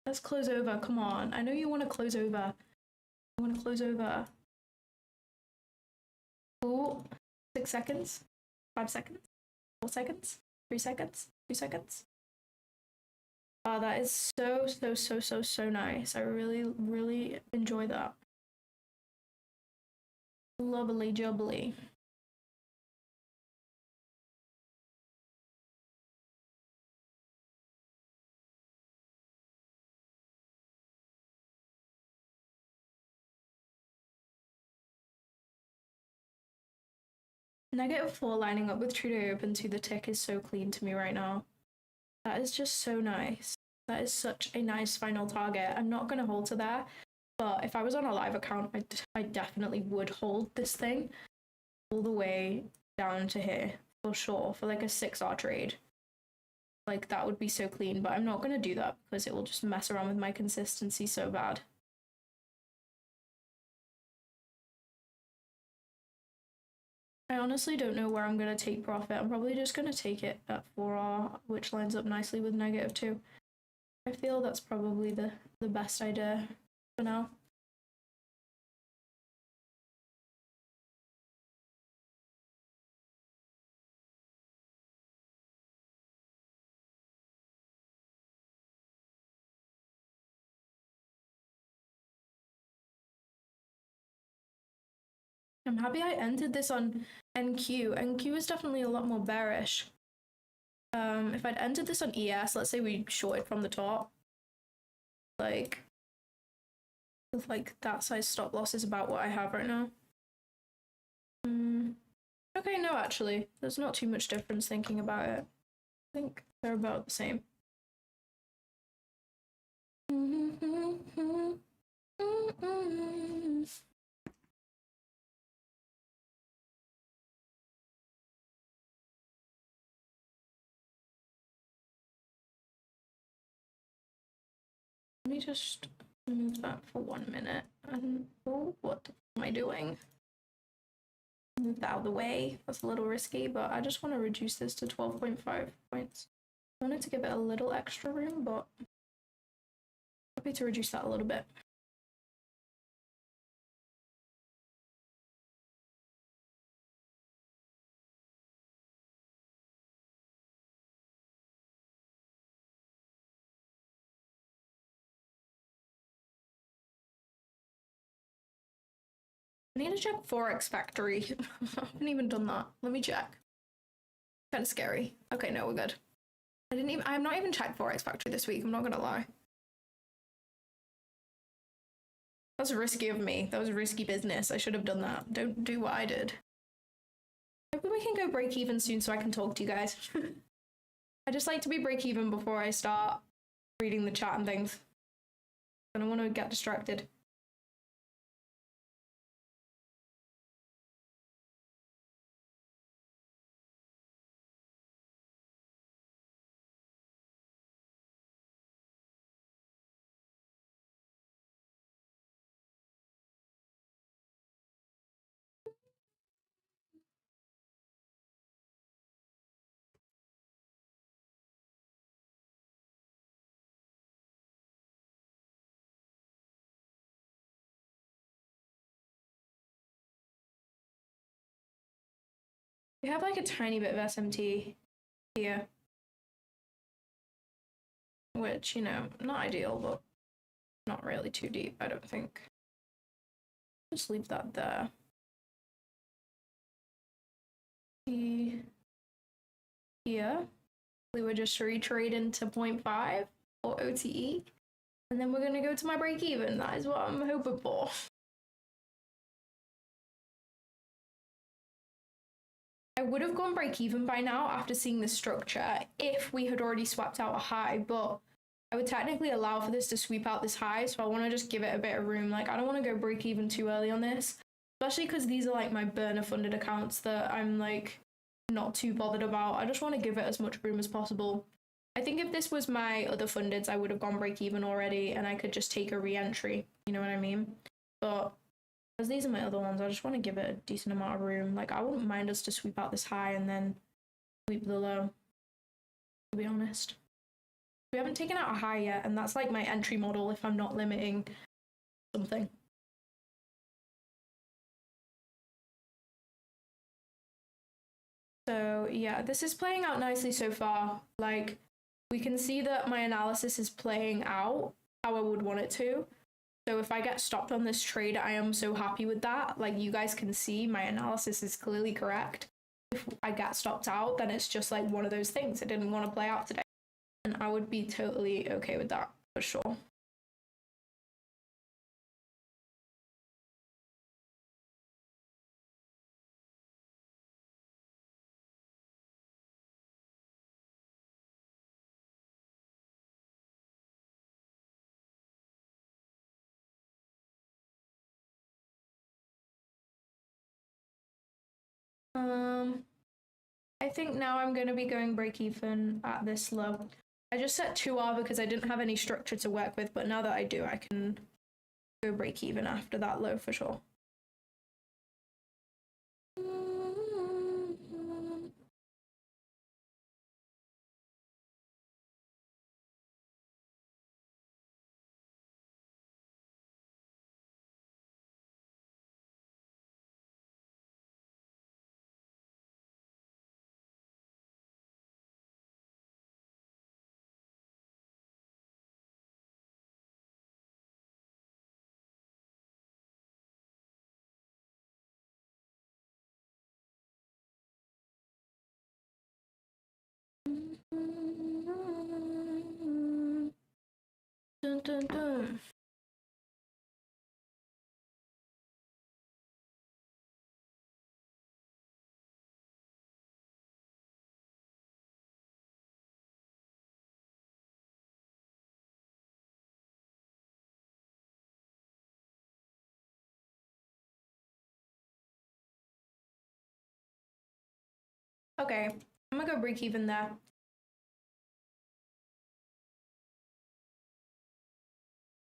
Let's close over. Come on. I know you want to close over. I want to close over. Oh, 6 seconds. 5 seconds. 4 seconds. 3 seconds. 2 seconds. Oh, that is so nice. I really enjoy that. Lovely jubbly. -4 lining up with Trudeau open to the tick is so clean to me right now. That is just so nice. That is such a nice final target. I'm not going to hold to there, but if I was on a live account, I definitely would hold this thing all the way down to here for sure, for like a 6R trade. Like, that would be so clean, but I'm not going to do that because it will just mess around with my consistency so bad. I honestly don't know where I'm going to take profit. I'm probably just going to take it at 4R, which lines up nicely with -2. I feel that's probably the best idea for now. I'm happy I entered this on NQ. NQ is definitely a lot more bearish. If I'd entered this on ES, let's say we shorted from the top, like, with like that size stop loss is about what I have right now. Okay, no, actually, there's not too much difference thinking about it. I think they're about the same. Let me just move that for 1 minute. And oh, what am I doing? Move that out of the way. That's a little risky, but I just want to reduce this to 12.5 points. I wanted to give it a little extra room, but happy to reduce that a little bit. I need to check forex factory. I haven't even done that. Let me check. Kind of scary. Okay, no, we're good. I'm not even checked forex factory this week. I'm not gonna lie. That's risky of me. That was a risky business. I should have done that. Don't do what I did. Maybe we can go break even soon so I can talk to you guys. I just like to be break even before I start reading the chat and things. I don't want to get distracted. We have like a tiny bit of SMT here, which, you know, not ideal, but not really too deep, I don't think. Just leave that there. Here, we would just retrade into 0.5 or OTE, and then we're gonna go to my break even. That is what I'm hoping for. I would have gone break even by now after seeing the structure if we had already swapped out a high, but I would technically allow for this to sweep out this high, so I want to just give it a bit of room. Like, I don't want to go break even too early on this, especially because these are like my burner funded accounts that I'm like not too bothered about. I just want to give it as much room as possible. I think if this was my other fundeds, I would have gone break even already and I could just take a re-entry, you know what I mean? But as these are my other ones, I just want to give it a decent amount of room. Like, I wouldn't mind us to sweep out this high and then sweep the low, to be honest. We haven't taken out a high yet, and that's like my entry model if I'm not limiting something. So yeah, this is playing out nicely so far. Like, we can see that my analysis is playing out how I would want it to. So if I get stopped on this trade, I am so happy with that. Like, you guys can see my analysis is clearly correct. If I get stopped out, then it's just like one of those things. I didn't want to play out today. And I would be totally okay with that, for sure. I think now I'm going to be going break even at this low. I just set 2R because I didn't have any structure to work with, but now that I do, I can go break even after that low for sure. Dun, dun, dun. Okay, I'm gonna go break even there.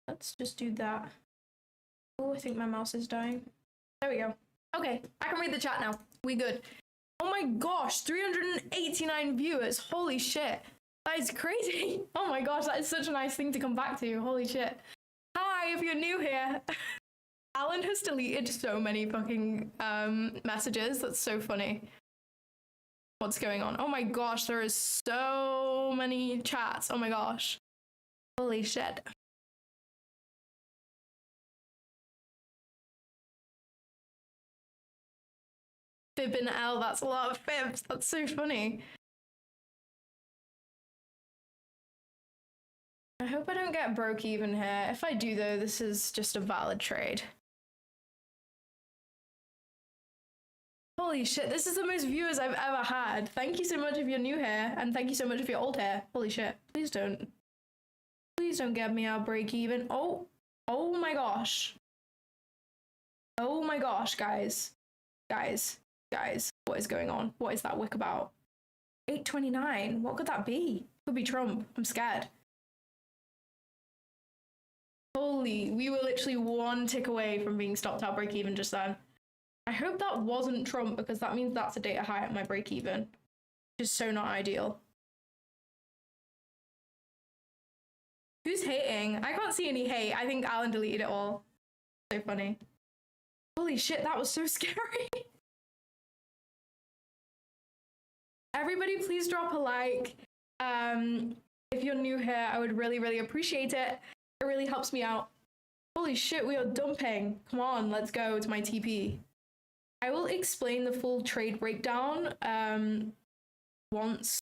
Let's just do that. Oh, I think my mouse is dying. There we go. Okay, I can read the chat now. We good. Oh my gosh, 389 viewers. Holy shit. That is crazy. Oh my gosh, that is such a nice thing to come back to. Holy shit. Hi, if you're new here. Alan has deleted so many fucking messages. That's so funny. What's going on? Oh my gosh, there is so many chats. Oh my gosh. Holy shit. Fib and L, that's a lot of fibs. That's so funny. I hope I don't get broke even here. If I do though, this is just a valid trade. Holy shit, this is the most viewers I've ever had. Thank you so much if you're new here, and thank you so much if you're old here. Holy shit. Please don't get me out break even. Oh my gosh. Oh my gosh, guys. Guys, what is going on? What is that wick about? 829, what could that be? Could be Trump, I'm scared. Holy, we were literally one tick away from being stopped out break even just then. I hope that wasn't Trump because that means that's a data high at my break even, which is so not ideal. Who's hating? I can't see any hate. I think Alan deleted it all. So funny. Holy shit, that was so scary. Everybody please drop a like. If you're new here, I would really appreciate it. It really helps me out. Holy shit, we are dumping. Come on, let's go to my TP. I will explain the full trade breakdown once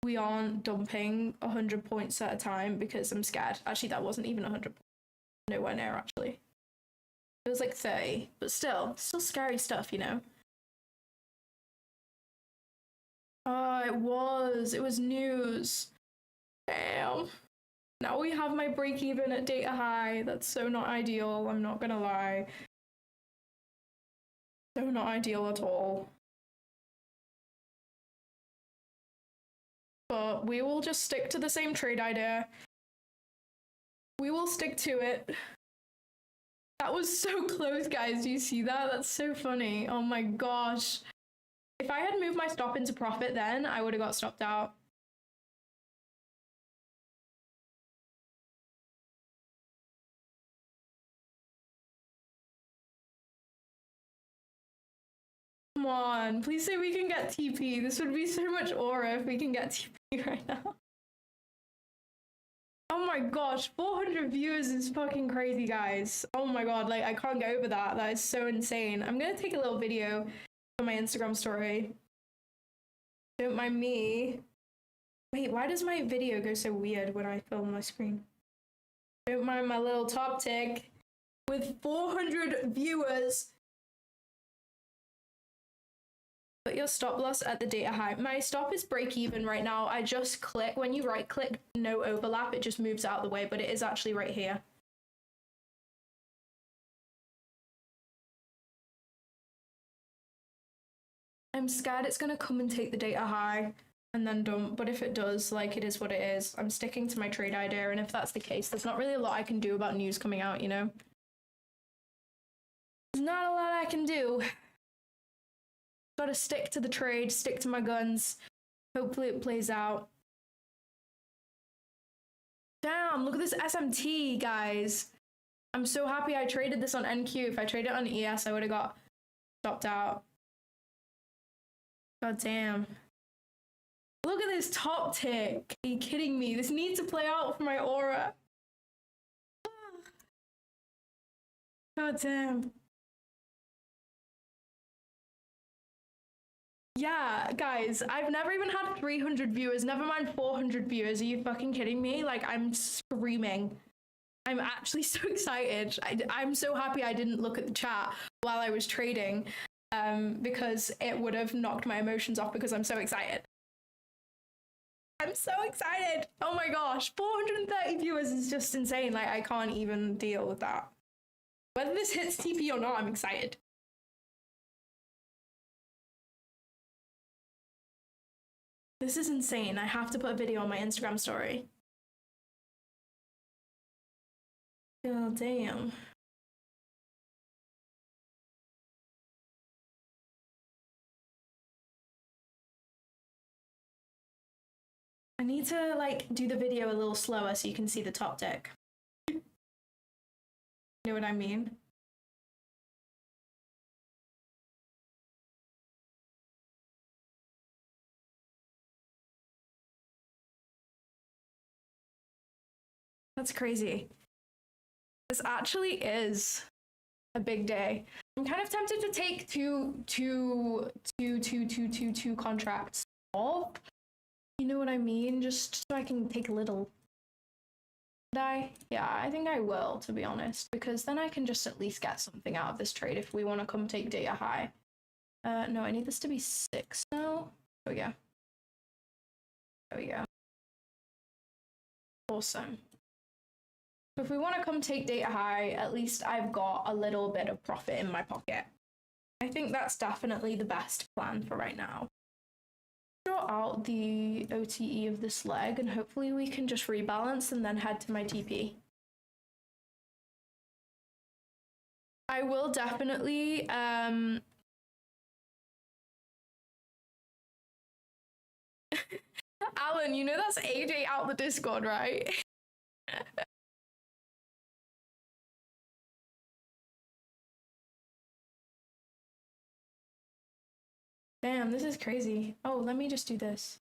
we aren't dumping 100 points at a time because I'm scared. Actually, that wasn't even 100 points. Nowhere near, actually. It was like 30, but still scary stuff, you know? Oh, it was news. Damn. Now we have my break even at data high. That's so not ideal, I'm not gonna lie. So not ideal at all. But we will just stick to the same trade idea. We will stick to it. That was so close, guys. Do you see that? That's so funny. Oh my gosh. If I had moved my stop into profit then, I would have got stopped out. Come on, please say we can get TP. This would be so much aura if we can get TP right now. Oh my gosh, 400 viewers is fucking crazy, guys. Oh my god, like I can't get over that. That is so insane. I'm gonna take a little video for my Instagram story. Don't mind me. Wait, why does my video go so weird when I film my screen? Don't mind my little top tick. With 400 viewers. Put your stop loss at the data high. My stop is break even right now. I just click, when you right click, no overlap, it just moves out of the way, but it is actually right here. I'm scared it's gonna come and take the data high and then dump, but if it does, like, it is what it is. I'm sticking to my trade idea, and if that's the case, there's not really a lot I can do about news coming out, you know? There's not a lot I can do. Gotta stick to the trade, stick to my guns. Hopefully it plays out. Damn, look at this SMT, guys. I'm so happy I traded this on NQ. If I traded it on ES, I would have got stopped out. God damn. Look at this top tick. Are you kidding me? This needs to play out for my aura. God damn. Yeah, guys, I've never even had 300 viewers, never mind 400 viewers. Are you fucking kidding me? Like, I'm screaming. I'm actually so excited. I'm so happy I didn't look at the chat while I was trading, because it would have knocked my emotions off because I'm so excited. I'm so excited. Oh my gosh, 430 viewers is just insane. Like, I can't even deal with that. Whether this hits TP or not, I'm excited. This is insane. I have to put a video on my Instagram story. Oh, damn. I need to, like, do the video a little slower so you can see the top deck. You know what I mean? That's crazy. This actually is a big day. I'm kind of tempted to take two contracts off. You know what I mean? Just so I can take a little. Yeah, I think I will, to be honest, because then I can just at least get something out of this trade if we want to come take data high. No, I need this to be 6 now. There we go. There we go. Awesome. If we want to come take data high, at least I've got a little bit of profit in my pocket. I think that's definitely the best plan for right now. Draw out the OTE of this leg, and hopefully we can just rebalance and then head to my TP. I will definitely Alan, you know that's AJ out the Discord, right? Damn, this is crazy. Oh, let me just do this.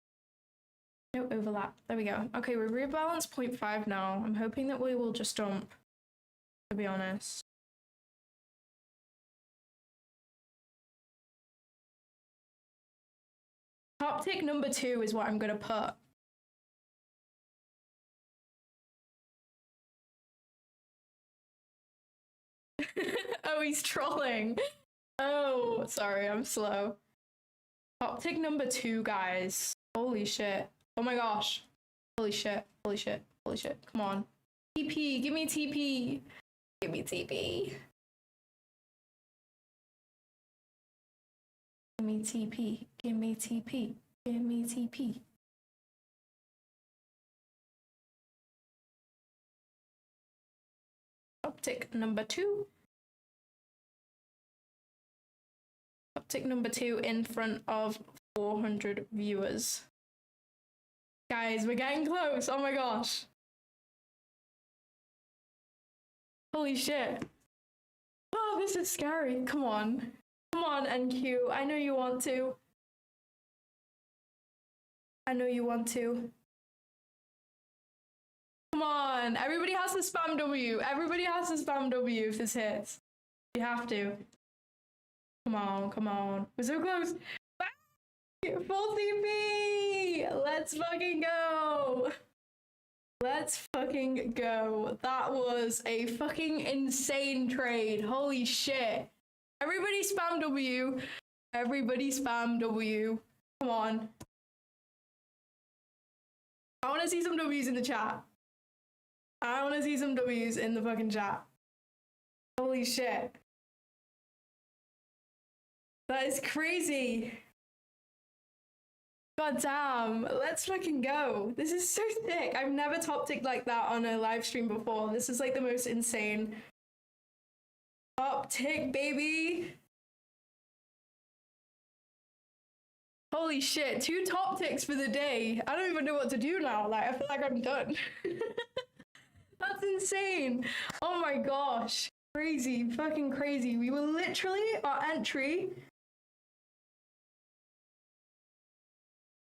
No overlap. There we go. Okay, we're rebalanced 0.5 now. I'm hoping that we will just dump, to be honest. Top tick number 2 is what I'm gonna put. Oh, he's trolling. Oh, sorry, I'm slow. Top tick number 2, guys. Holy shit. Oh my gosh. Holy shit. Holy shit. Holy shit, come on. TP, give me TP. Give me TP. Give me TP. Give me TP. Give me TP. Uptick number 2. Uptick number 2 in front of 400 viewers. Guys, we're getting close. Oh my gosh. Holy shit. Oh, this is scary. Come on. Come on, NQ. I know you want to. I know you want to. Come on. Everybody has to spam W. Everybody has to spam W if this hits. You have to. Come on, come on. We're so close. Full TP! Let's fucking go! Let's fucking go. That was a fucking insane trade. Holy shit. Everybody spam W. Everybody spam W. Come on. I want to see some W's in the chat. I want to see some W's in the fucking chat. Holy shit. That is crazy. God damn, let's fucking go. This is so sick. I've never top ticked like that on a live stream before. This is like the most insane. Top tick, baby. Holy shit, 2 top ticks for the day. I don't even know what to do now. Like, I feel like I'm done. That's insane. Oh my gosh. Crazy, fucking crazy. We were literally, our entry.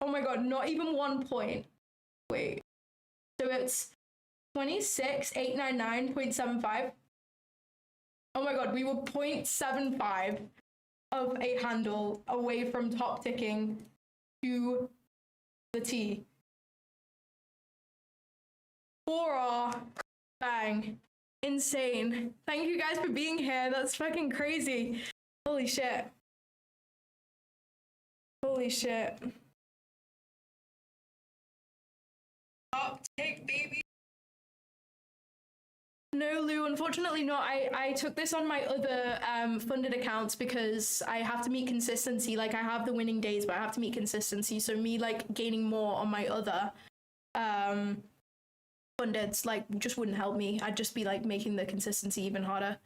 Oh my god, not even 1 point. Wait. So it's 26,899.75. Oh my god, we were 0.75 of a handle away from top ticking to the T. 4R. Bang. Insane. Thank you guys for being here. That's fucking crazy. Holy shit. Holy shit. Top tick, baby. No, Lou, unfortunately not. I took this on my other funded accounts because I have to meet consistency. Like, I have the winning days, but I have to meet consistency. So me, like, gaining more on my other fundeds, like, just wouldn't help me. I'd just be, like, making the consistency even harder.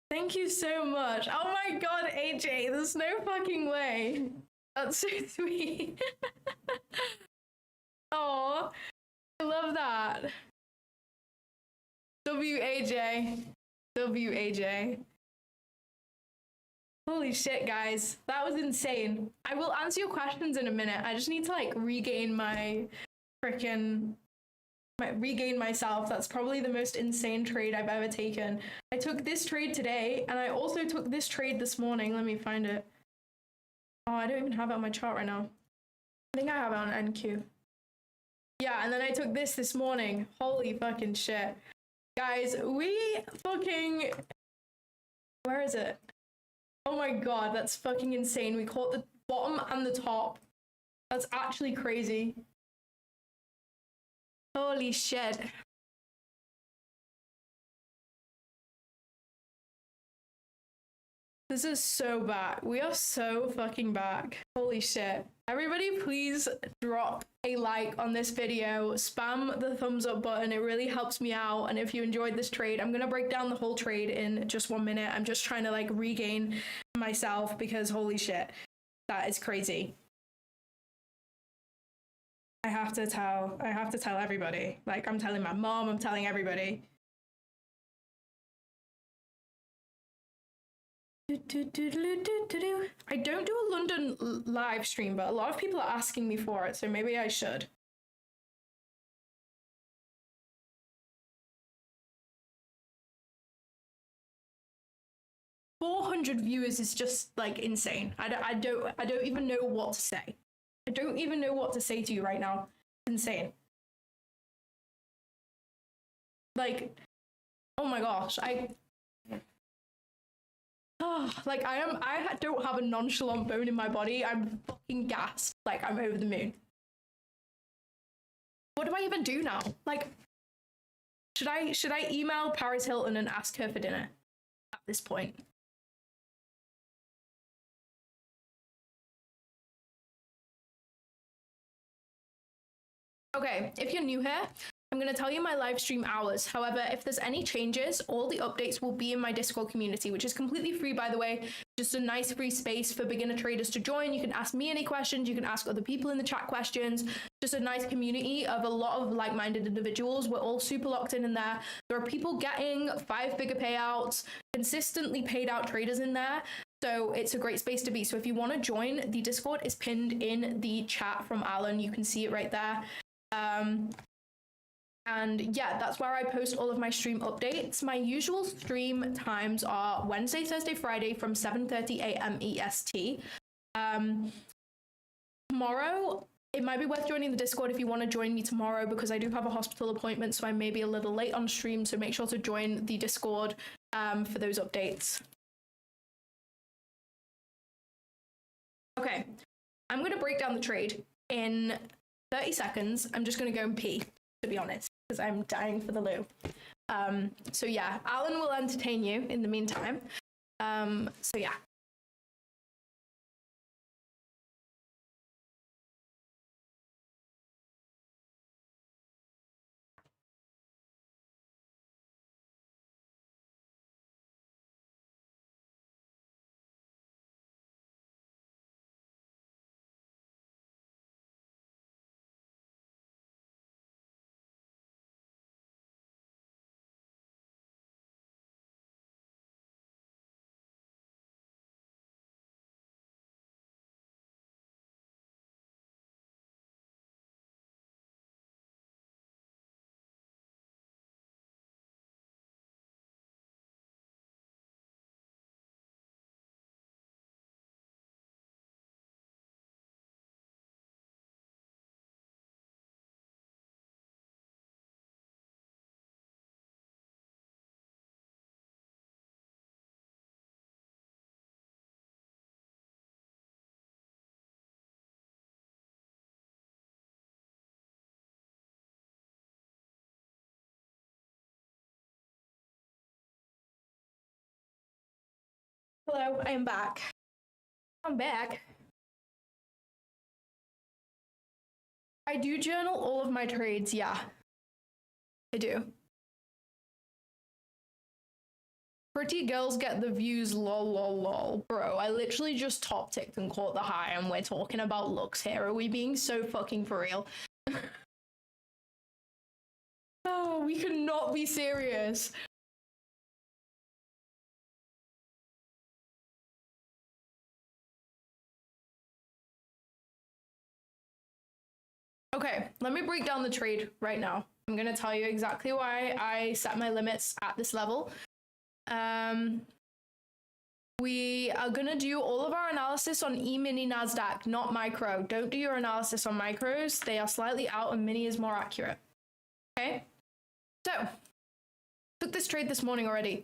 Thank you so much. Oh my god, AJ, there's no fucking way. That's so sweet. Oh, I love that. WAJ. WAJ. Holy shit, guys. That was insane. I will answer your questions in a minute. I just need to, like, regain my freaking... regain myself. That's probably the most insane trade I've ever taken. I took this trade today, and I also took this trade this morning. Let me find it. Oh, I don't even have it on my chart right now. I think I have it on NQ. Yeah, and then I took this morning. Holy fucking shit. Guys, we fucking... Where is it? Oh my god, that's fucking insane. We caught the bottom and the top. That's actually crazy. Holy shit. This is so back. We are so fucking back. Holy shit. Everybody please drop a like on this video. Spam the thumbs up button. It really helps me out. And if you enjoyed this trade, I'm going to break down the whole trade in just 1 minute. I'm just trying to like regain myself because holy shit, that is crazy. I have to tell everybody. Like, I'm telling my mom, I'm telling everybody. I don't do a London live stream, but a lot of people are asking me for it, so maybe I should. $400 viewers is just like insane. I don't even know what to say. I don't even know what to say to you right now. It's insane. Like, oh my gosh, like I don't have a nonchalant bone in my body. I'm fucking gassed. Like, I'm over the moon. what do I even do now? Like, should I email Paris Hilton and ask her for dinner at this point? Okay, if you're new here, I'm going to tell you my live stream hours. However, if there's any changes, all the updates will be in my Discord community, which is completely free, by the way. Just a nice free space for beginner traders to join. You can ask me any questions. You can ask other people in the chat questions. Just a nice community of a lot of like-minded individuals. We're all super locked in there. There are people getting 5-figure payouts, consistently paid out traders in there. So it's a great space to be. So if you want to join, the Discord is pinned in the chat from Alan. You can see it right there. And yeah, that's where I post all of my stream updates. My usual stream times are Wednesday, Thursday, Friday from 7:30 a.m. EST. Tomorrow, it might be worth joining the Discord if you want to join me tomorrow, because I do have a hospital appointment, so I may be a little late on stream. So make sure to join the Discord for those updates. Okay, I'm going to break down the trade in 30 seconds. I'm just going to go and pee, to be honest, because I'm dying for the loo. So yeah, Alan will entertain you in the meantime. So yeah. Hello, I am back. I'm back. I do journal all of my trades, yeah. I do. Pretty girls get the views, lol, lol, lol. Bro, I literally just top ticked and caught the high, and we're talking about looks here. Are we being so fucking for real? Oh, we could not be serious. Okay, let me break down the trade right now. I'm going to tell you exactly why I set my limits at this level. We are going to do all of our analysis on E-mini NASDAQ, not micro. Don't do your analysis on micros. They are slightly out and mini is more accurate. Okay? So, took this trade this morning already.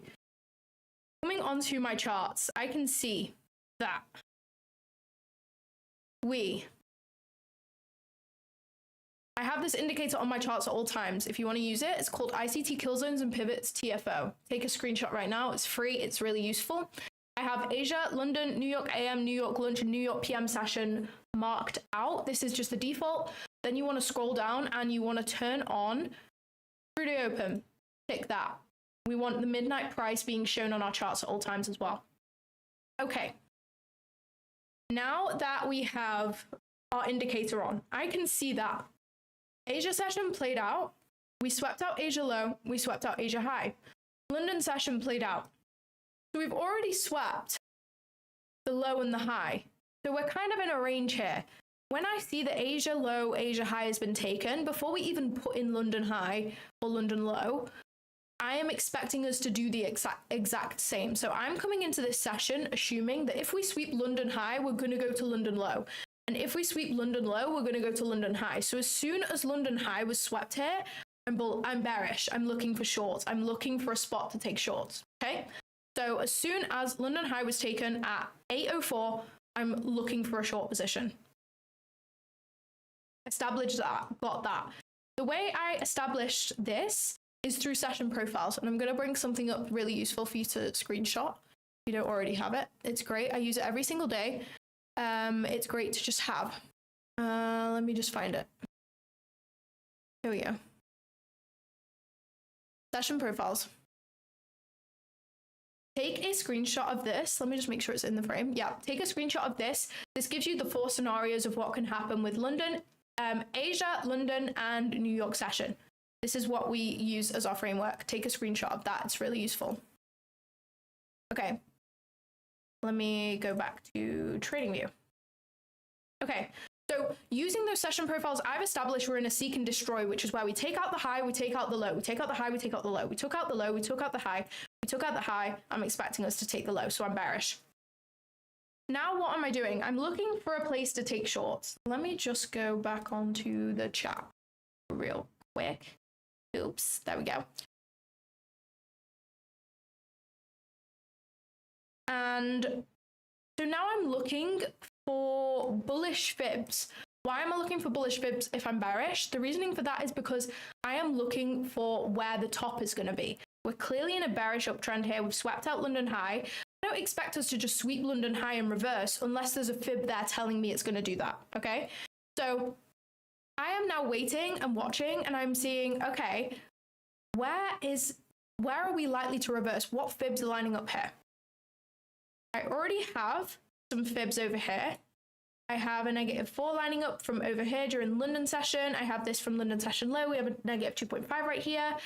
Coming onto my charts, I can see that I have this indicator on my charts at all times. If you want to use it, it's called ICT Kill Zones and Pivots TFO. Take a screenshot right now. It's free. It's really useful. I have Asia, London, New York AM, New York lunch, and New York PM session marked out. This is just the default. Then you want to scroll down and you want to turn on through the open. Tick that. We want the midnight price being shown on our charts at all times as well. Okay. Now that we have our indicator on, I can see that Asia session played out. We swept out Asia low. We swept out Asia high. London session played out. So we've already swept the low and the high. So we're kind of in a range here. When I see the Asia low, Asia high has been taken, before we even put in London high or London low, I am expecting us to do the exact same. So I'm coming into this session assuming that if we sweep London high, we're going to go to London low. And if we sweep London low, we're going to go to London high. So as soon as London high was swept here, I'm bearish. I'm looking for shorts. I'm looking for a spot to take shorts. Okay. So as soon as London high was taken at 8:04, I'm looking for a short position. Established that, got that. the way I established this is through session profiles, and I'm going to bring something up really useful for you to screenshot if you don't already have it. It's great. I use it every single day. It's great to just have. Let me just find it. Here we go. Session profiles. Take a screenshot of this. Let me just make sure it's in the frame. Yeah, take a screenshot of this. This gives you the 4 scenarios of what can happen with London, Asia, London, and New York session. This is what we use as our framework. Take a screenshot of that. It's really useful. Okay. Let me go back to TradingView. Okay. So using those session profiles, I've established we're in a seek and destroy, which is where we take out the high, we take out the low, we take out the high, we take out the low, we took out the low, we took out the high, we took out the high. I'm expecting us to take the low, so I'm bearish. Now what am I doing? I'm looking for a place to take shorts. Let me just go back onto the chat real quick. Oops, there we go. And so now I'm looking for bullish fibs. Why am I looking for bullish fibs if I'm bearish? The reasoning for that is because I am looking for where the top is going to be. We're clearly in a bearish uptrend here. We've swept out London high. I don't expect us to just sweep London high in reverse unless there's a fib there telling me it's going to do that. Okay, so I am now waiting and watching, and I'm seeing, okay, where are we likely to reverse? What fibs are lining up here? I already have some fibs over here. I have a -4 lining up from over here during London session. I have this from London session low. We have a -2.5 right here.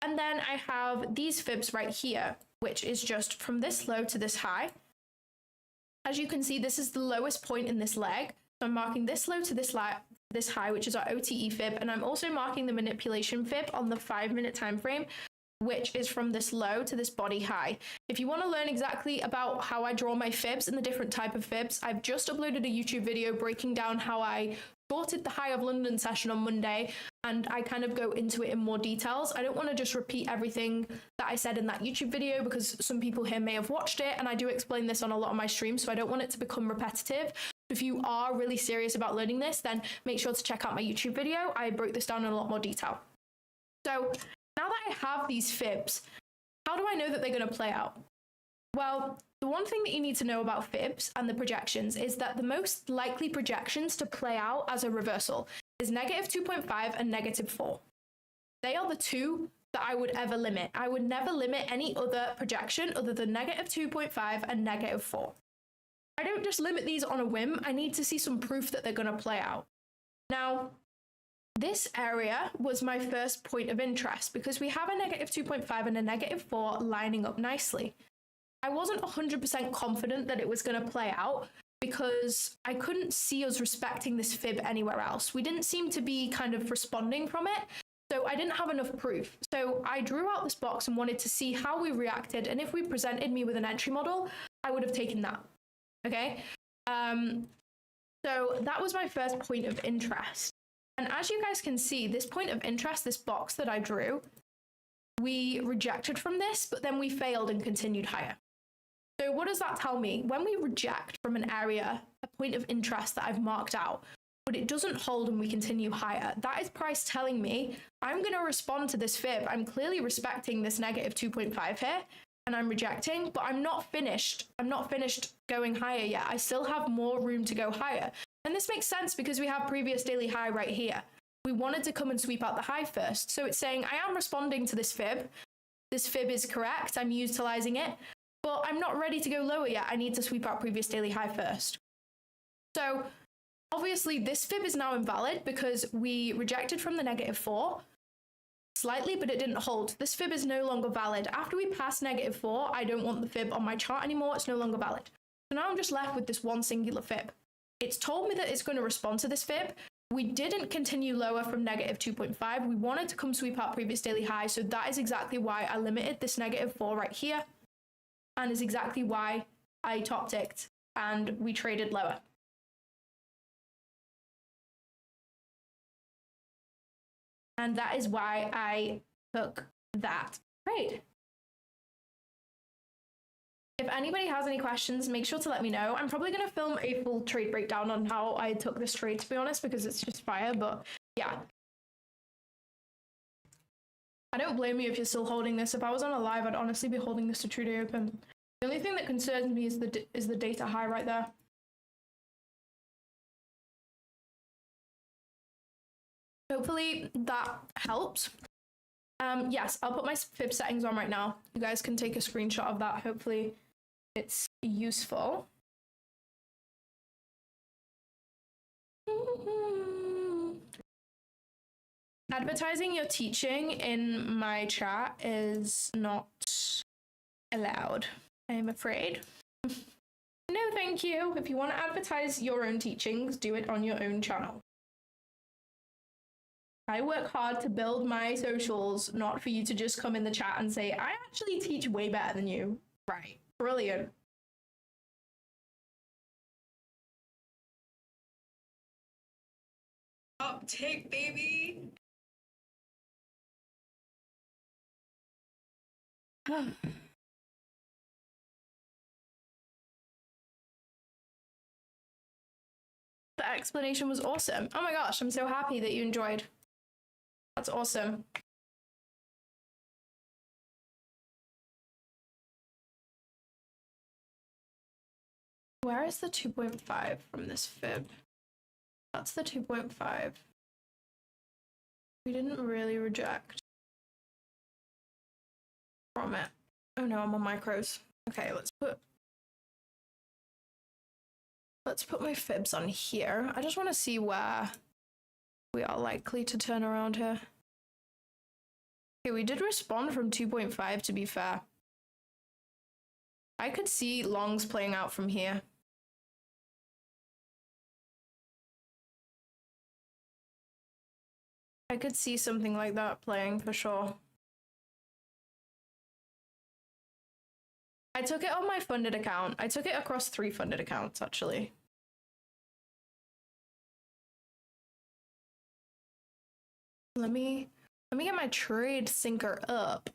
And then I have these fibs right here, which is just from this low to this high. As you can see, this is the lowest point in this leg. So I'm marking this low to this high, which is our OTE fib. And I'm also marking the manipulation fib on the 5-minute time frame, which is from this low to this body high. If you want to learn exactly about how I draw my fibs and the different type of fibs, I've just uploaded a YouTube video breaking down how I shorted the high of London session on Monday, and I kind of go into it in more details. I don't want to just repeat everything that I said in that YouTube video because some people here may have watched it, and I do explain this on a lot of my streams, so I don't want it to become repetitive. If you are really serious about learning this, then make sure to check out my YouTube video. I broke this down in a lot more detail. So now that I have these fibs, how do I know that they're going to play out? Well, the one thing that you need to know about fibs and the projections is that the most likely projections to play out as a reversal is -2.5 and -4. They are the two that I would ever limit. I would never limit any other projection other than -2.5 and -4. I don't just limit these on a whim. I need to see some proof that they're going to play out. Now, this area was my first point of interest because we have a -2.5 and a -4 lining up nicely. I wasn't 100% confident that it was going to play out because I couldn't see us respecting this fib anywhere else. We didn't seem to be kind of responding from it, so I didn't have enough proof. So I drew out this box and wanted to see how we reacted, and if we presented me with an entry model, I would have taken that. Okay? So that was my first point of interest. And as you guys can see, this point of interest, this box that I drew, we rejected from this, but then we failed and continued higher. So what does that tell me? When we reject from an area, a point of interest that I've marked out, but it doesn't hold and we continue higher, that is price telling me I'm going to respond to this fib. I'm clearly respecting this -2.5 here, and I'm rejecting, but I'm not finished. I'm not finished going higher yet. I still have more room to go higher. And this makes sense because we have previous daily high right here. We wanted to come and sweep out the high first. So it's saying I am responding to this fib. This fib is correct. I'm utilizing it, but I'm not ready to go lower yet. I need to sweep out previous daily high first. So obviously this fib is now invalid because we rejected from the -4 slightly, but it didn't hold. This fib is no longer valid. After we pass -4, I don't want the fib on my chart anymore. It's no longer valid. So now I'm just left with this one singular fib. It's told me that it's going to respond to this fib. We didn't continue lower from -2.5. We wanted to come sweep out previous daily high. So that is exactly why I limited this -4 right here. And is exactly why I top ticked and we traded lower. And that is why I took that trade. If anybody has any questions, make sure to let me know. I'm probably going to film a full trade breakdown on how I took this trade, to be honest, because it's just fire. But yeah, I don't blame you if you're still holding this. If I was on a live, I'd honestly be holding this to true day open. The only thing that concerns me is the data high right there. Hopefully that helps. Yes, I'll put my fib settings on right now. You guys can take a screenshot of that. Hopefully it's useful. Advertising your teaching in my chat is not allowed, I'm afraid. No, thank you. If you want to advertise your own teachings, do it on your own channel. I work hard to build my socials, not for you to just come in the chat and say, I actually teach way better than you. Right. Brilliant. Uptake, baby. The explanation was awesome. Oh my gosh, I'm so happy that you enjoyed. That's awesome. Where is the 2.5 from this fib? That's the 2.5. We didn't really reject from it. Oh no, I'm on micros. Okay, let's put my fibs on here. I just want to see where we are likely to turn around here. Okay, we did respond from 2.5 to be fair. I could see longs playing out from here. I could see something like that playing for sure. I took it on my funded account. I took it across 3 funded accounts, actually. Let me get my trade sinker up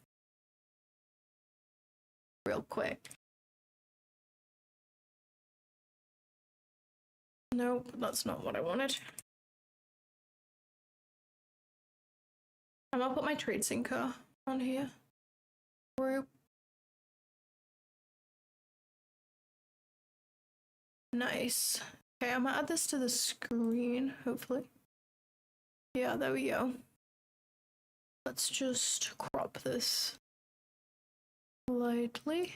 real quick. Nope, that's not what I wanted. I'm gonna put my trade sinker on here. Group. Nice. Okay, I'm gonna add this to the screen, hopefully. Yeah, there we go. Let's just crop this lightly.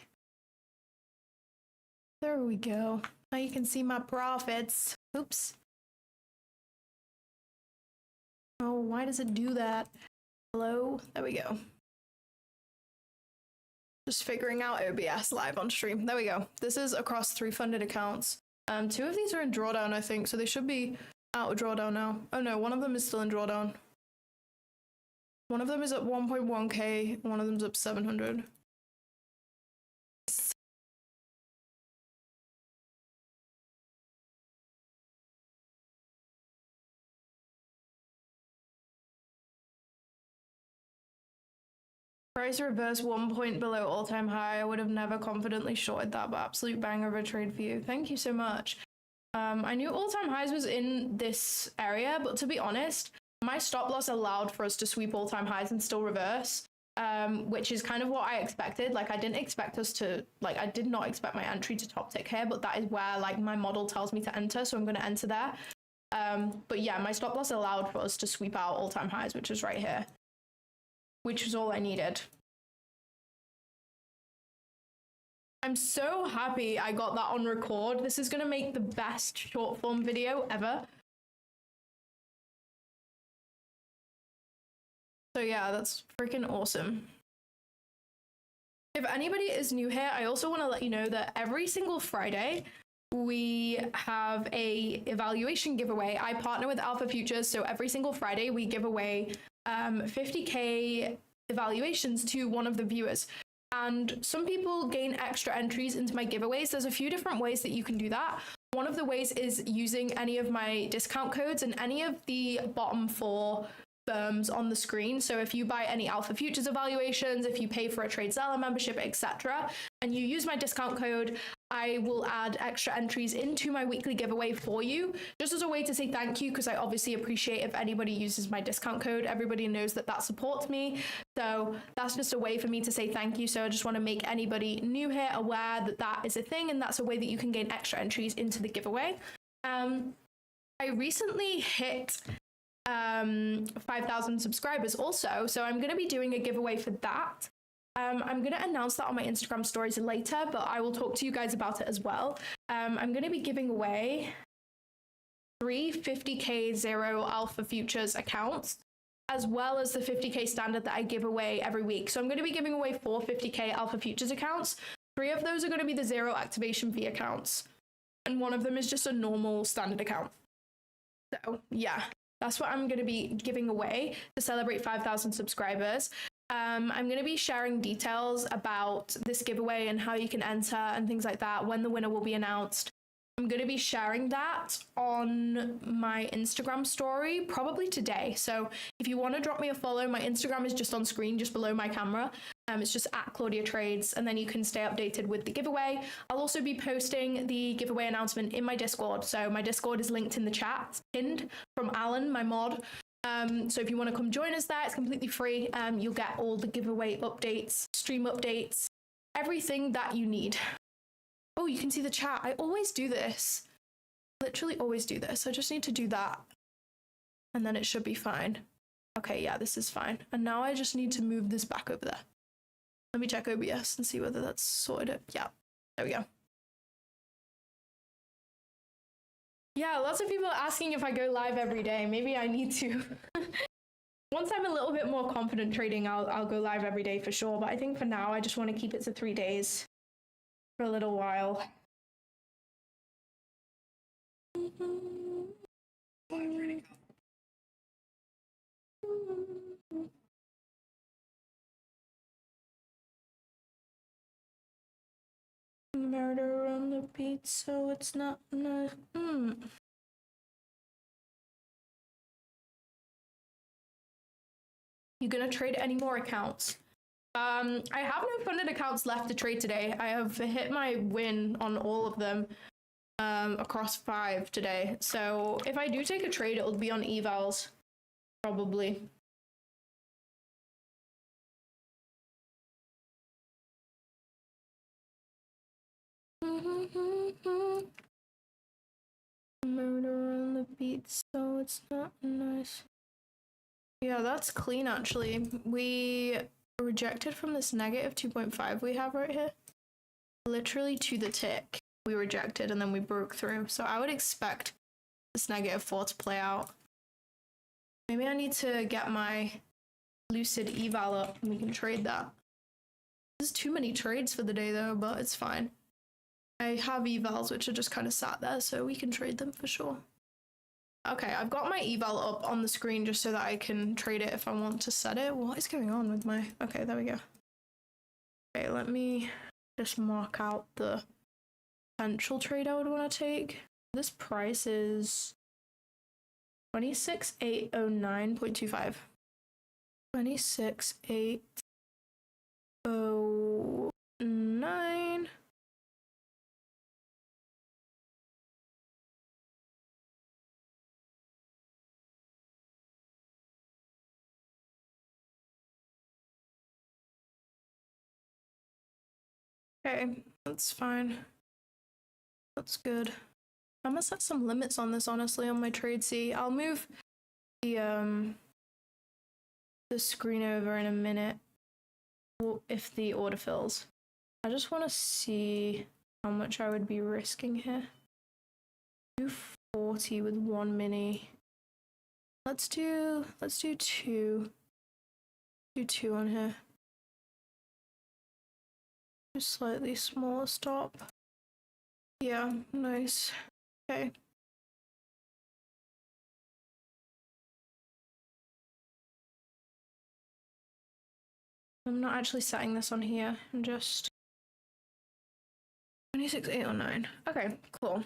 There we go. Now you can see my profits. Oops. Oh, why does it do that? Hello? There we go. Just figuring out OBS live on stream. There we go. This is across 3 funded accounts. 2 of these are in drawdown, I think, so they should be out of drawdown now. Oh no, one of them is still in drawdown. One of them is at 1.1k, one of them's up 700. Price reverse 1 point below all-time high. I would have never confidently shorted that, but absolute banger of a trade for you. Thank you so much. I knew all-time highs was in this area, but to be honest, my stop loss allowed for us to sweep all-time highs and still reverse, which is kind of what I expected. Like, I didn't expect us to, like, I did not expect my entry to top tick here, but that is where, like, my model tells me to enter, so I'm going to enter there. But yeah, my stop loss allowed for us to sweep out all-time highs, which is right here, which was all I needed. I'm so happy I got that on record. This is going to make the best short form video ever. So yeah, that's freaking awesome. If anybody is new here, I also want to let you know that every single Friday, we have a evaluation giveaway. I partner with Alpha Futures, so every single Friday we give away 50k evaluations to one of the viewers. And some people gain extra entries into my giveaways. There's a few different ways that you can do that. One of the ways is using any of my discount codes and any of the bottom 4 firms on the screen. So if you buy any Alpha Futures evaluations, if you pay for a Trade Seller membership, etc., and you use my discount code, I will add extra entries into my weekly giveaway for you, just as a way to say thank you, because I obviously appreciate if anybody uses my discount code. Everybody knows that that supports me. So that's just a way for me to say thank you. So I just want to make anybody new here aware that that is a thing, and that's a way that you can gain extra entries into the giveaway. I recently hit 5,000 subscribers also, so I'm going to be doing a giveaway for that. I'm going to announce that on my Instagram stories later, but I will talk to you guys about it as well. I'm going to be giving away 3 50k zero alpha futures accounts, as well as the 50k standard that I give away every week. So I'm going to be giving away 4 50k alpha futures accounts. 3 of those are going to be the zero activation fee accounts, and 1 of them is just a normal standard account. So yeah, that's what I'm going to be giving away to celebrate 5,000 subscribers. I'm going to be sharing details about this giveaway and how you can enter and things like that when the winner will be announced. I'm going to be sharing that on my Instagram story probably today. So if you want to drop me a follow, my Instagram is just on screen, just below my camera. It's just at Claudia Trades, and then you can stay updated with the giveaway. I'll also be posting the giveaway announcement in my Discord. So my Discord is linked in the chat, it's pinned from Alan, my mod. So if you want to come join us there, it's completely free. You'll get all the giveaway updates, stream updates, everything that you need. Oh, you can see the chat. I always do this. Literally always do this. I just need to do that. And then it should be fine. Okay, yeah, this is fine. And now I just need to move this back over there. Let me check OBS and see whether that's sorted it. Yeah, there we go. Yeah, lots of people are asking if I go live every day. Maybe I need to. Once I'm a little bit more confident trading, I'll go live every day for sure. But I think for now, I just want to keep it to 3 days for a little while. Murder on the beat, so it's not nice. You gonna trade any more accounts? I have no funded accounts left to trade today. I have hit my win on all of them across 5 today. So if I do take a trade, it'll be on evals, probably. Murder on the beat, so it's not nice. Yeah, that's clean actually. We rejected from this negative 2.5 we have right here. Literally to the tick. We rejected and then we broke through. So I would expect this -4 to play out. Maybe I need to get my lucid eval up and we can trade that. There's too many trades for the day though, but it's fine. I have evals which are just kind of sat there, so we can trade them for sure. Okay, I've got my eval up on the screen just so that I can trade it if I want to set it. What is going on with my... Okay, there we go. Okay, let me just mark out the potential trade I would want to take. This price is 26,809.25. 26,809. Okay, that's fine. That's good. I'm gonna set some limits on this, honestly, on my trade. See, I'll move the screen over in a minute if the order fills. I just want to see how much I would be risking here. 240 with 1 mini. Let's do 2. Do 2 on here. Slightly smaller stop. Yeah, nice. Okay. I'm not actually setting this on here. I'm just 26,809. Okay, cool.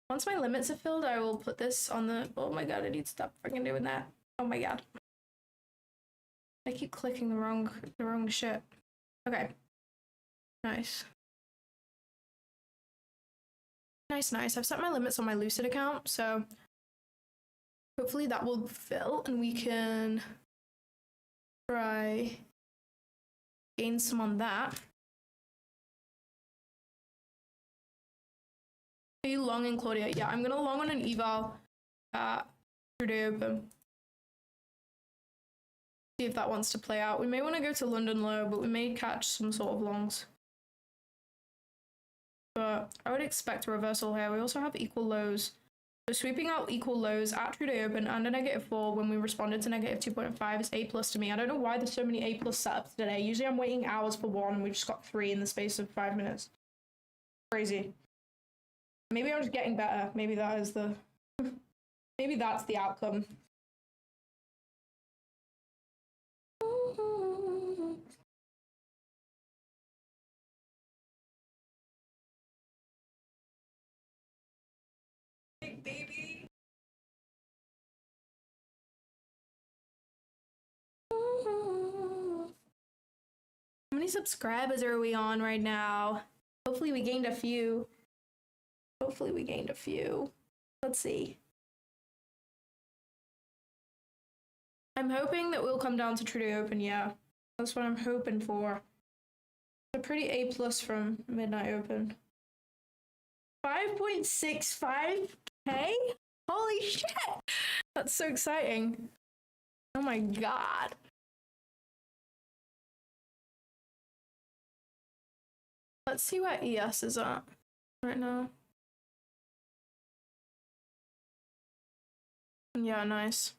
Once my limits are filled, I will put this on the... Oh my god, I need to stop freaking doing that. Oh my god. I keep clicking the wrong shit. Okay. Nice. Nice. I've set my limits on my Lucid account, so hopefully that will fill and we can try gain some on that. Are you long in Claudia? Yeah, I'm gonna long on an eval at Trudeau Open. See if that wants to play out. We may want to go to London low, but we may catch some sort of longs. But I would expect a reversal here. We also have equal lows. So sweeping out equal lows at Trudeau Open and a -4 when we responded to -2.5 is A+ to me. I don't know why there's so many A+ setups today. Usually I'm waiting hours for one and we just got 3 in the space of 5 minutes. Crazy. Maybe I'm just getting better. Maybe that is the... Maybe that's the outcome. Big baby. How many subscribers are we on right now? Hopefully we gained a few. Let's see. I'm hoping that we'll come down to Trudeau Open, yeah. That's what I'm hoping for. A pretty A+ from Midnight Open. 5.65k? Holy shit! That's so exciting. Oh my god. Let's see where ES is at right now. Yeah, nice.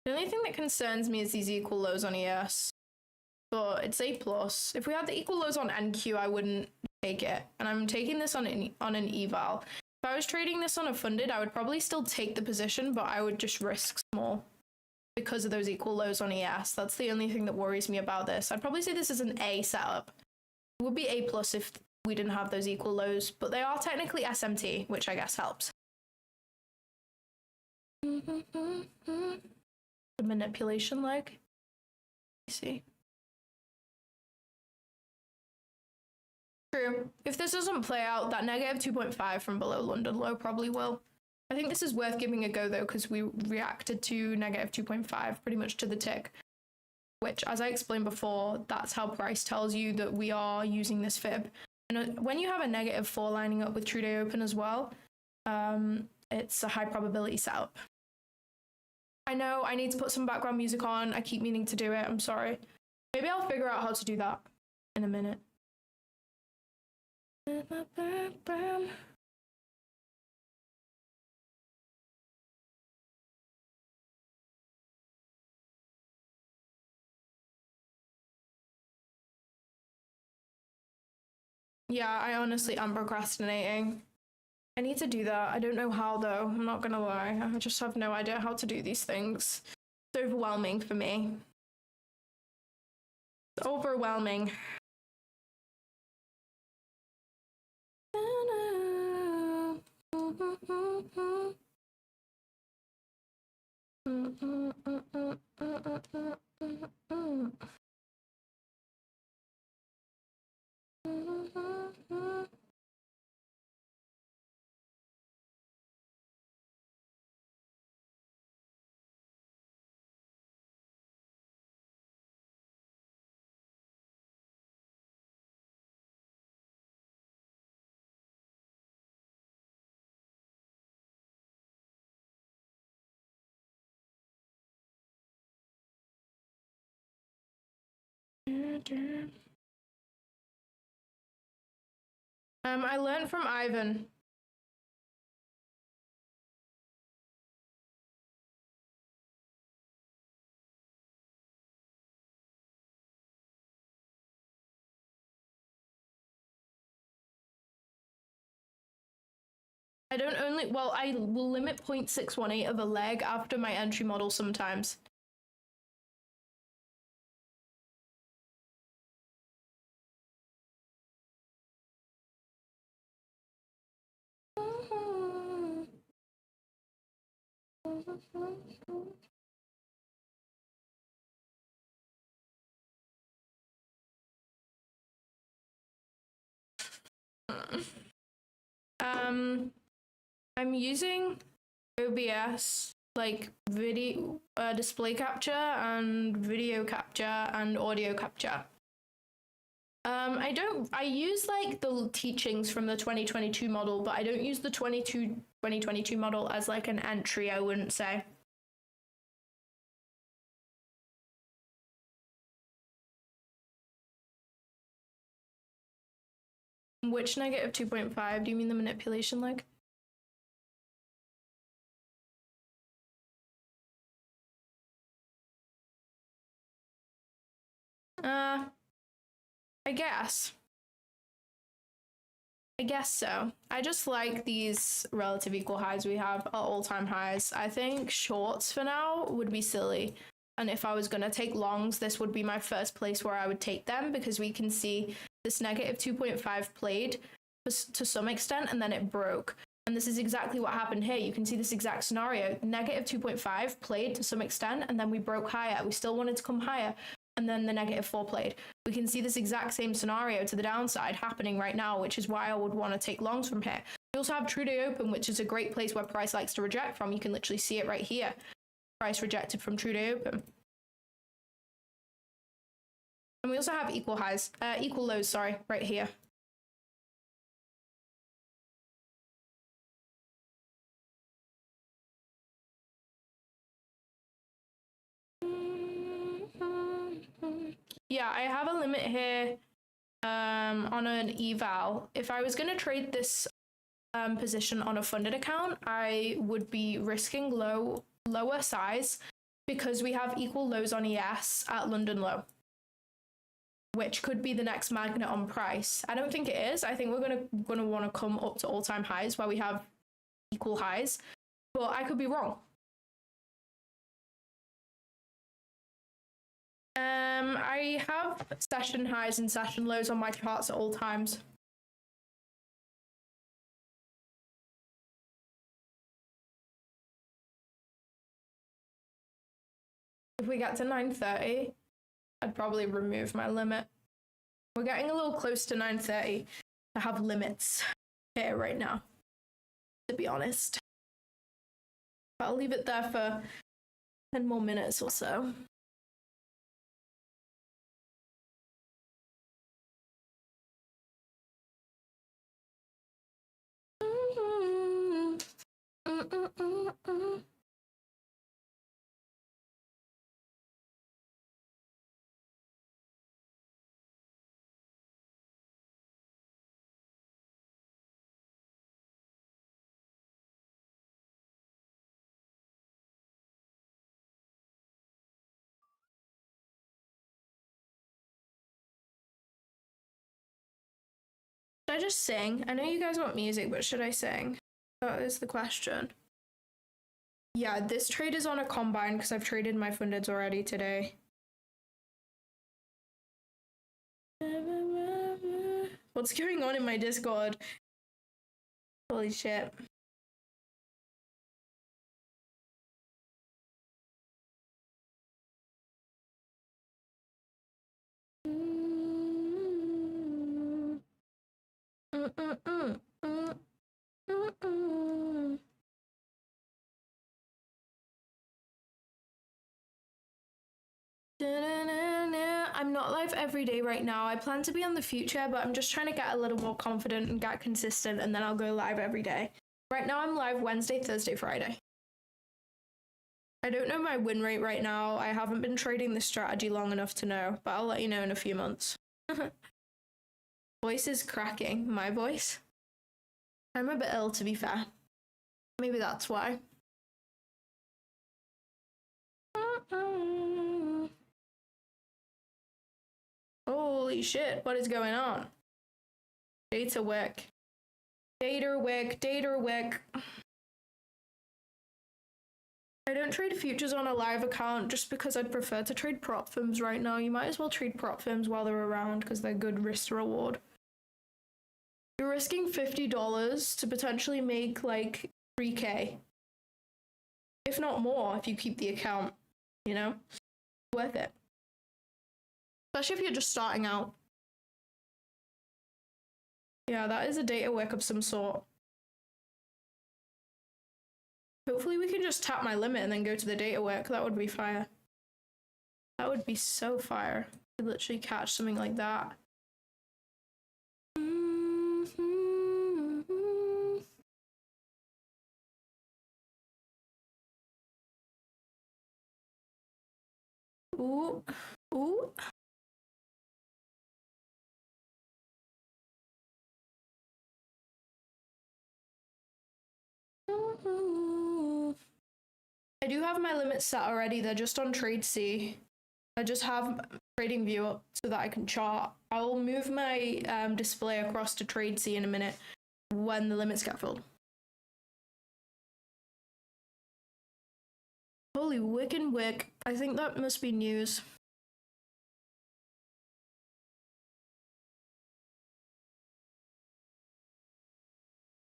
The only thing that concerns me is these equal lows on ES. But it's A+. If we had the equal lows on NQ, I wouldn't take it. And I'm taking this on an eval. If I was trading this on a funded, I would probably still take the position, but I would just risk small because of those equal lows on ES. That's the only thing that worries me about this. I'd probably say this is an A setup. It would be A+ if we didn't have those equal lows, but they are technically SMT, which I guess helps. The manipulation leg. Let me see. True. If this doesn't play out, that -2.5 from below London low probably will. I think this is worth giving a go though, because we reacted to -2.5 pretty much to the tick, which, as I explained before, that's how price tells you that we are using this fib. And when you have a -4 lining up with Trudeau Open as well, it's a high probability setup. I know I need to put some background music on. I keep meaning to do it. I'm sorry. Maybe I'll figure out how to do that in a minute. Yeah, I honestly am procrastinating. I need to do that. I don't know how though. I'm not gonna lie. I just have no idea how to do these things. It's overwhelming for me. It's overwhelming. I learned from Ivan. I don't only, well, I will limit 0.618 of a leg after my entry model sometimes. I'm using OBS, like video display capture and video capture and audio capture. I use like the teachings from the 2022 model, but I don't use the 2022 model as like an entry, I wouldn't say. Which negative 2.5? Do you mean the manipulation leg? I guess so. I just like these relative equal highs we have at all-time highs. I think shorts for now would be silly. And if I was going to take longs, this would be my first place where I would take them, because we can see this negative 2.5 played to some extent and then it broke. And this is exactly what happened here. You can see this exact scenario. Negative 2.5 played to some extent and then we broke higher. We still wanted to come higher. And then the negative 4 played. We can see this exact same scenario to the downside happening right now, which is why I would want to take longs from here. We also have True Day Open, which is a great place where price likes to reject from. You can literally see it right here. Price rejected from True Day Open. And we also have equal lows, sorry, right here. Yeah, I have a limit here on an eval. If I was going to trade this position on a funded account, I would be risking lower size, because we have equal lows on ES at London low, which could be the next magnet on price. I don't think it is. I think we're gonna want to come up to all-time highs where we have equal highs, but I could be wrong. I have session highs and session lows on my charts at all times. If we get to 930, I'd probably remove my limit. We're getting a little close to 930 to have limits here right now, to be honest. But I'll leave it there for 10 more minutes or so. Should I just sing? I know you guys want music, but should I sing? That is the question. Yeah, this trade is on a combine because I've traded my fundeds already today. What's going on in my Discord? Holy shit. I'm not live every day right now. I plan to be on the future, but I'm just trying to get a little more confident and get consistent, and then I'll go live every day. Right now I'm live Wednesday, Thursday, Friday. I don't know my win rate right now. I haven't been trading this strategy long enough to know, but I'll let you know in a few months. Voice is cracking. My voice? I'm a bit ill, to be fair. Maybe that's why. Holy shit, what is going on? Data wick. Data wick. I don't trade futures on a live account just because I'd prefer to trade prop firms right now. You might as well trade prop firms while they're around because they're good risk to reward. You're risking $50 to potentially make like 3K. If not more, if you keep the account, you know? Worth it. Especially if you're just starting out. Yeah, that is a data wick of some sort. Hopefully we can just tap my limit and then go to the data work. That would be fire. That would be so fire. I'd literally catch something like that. Ooh. Ooh. I do have my limits set already. They're just on trade C. I just have trading view up so that I can chart. I'll move my display across to trade C in a minute when the limits get filled. Holy wickin' wick. I think that must be news.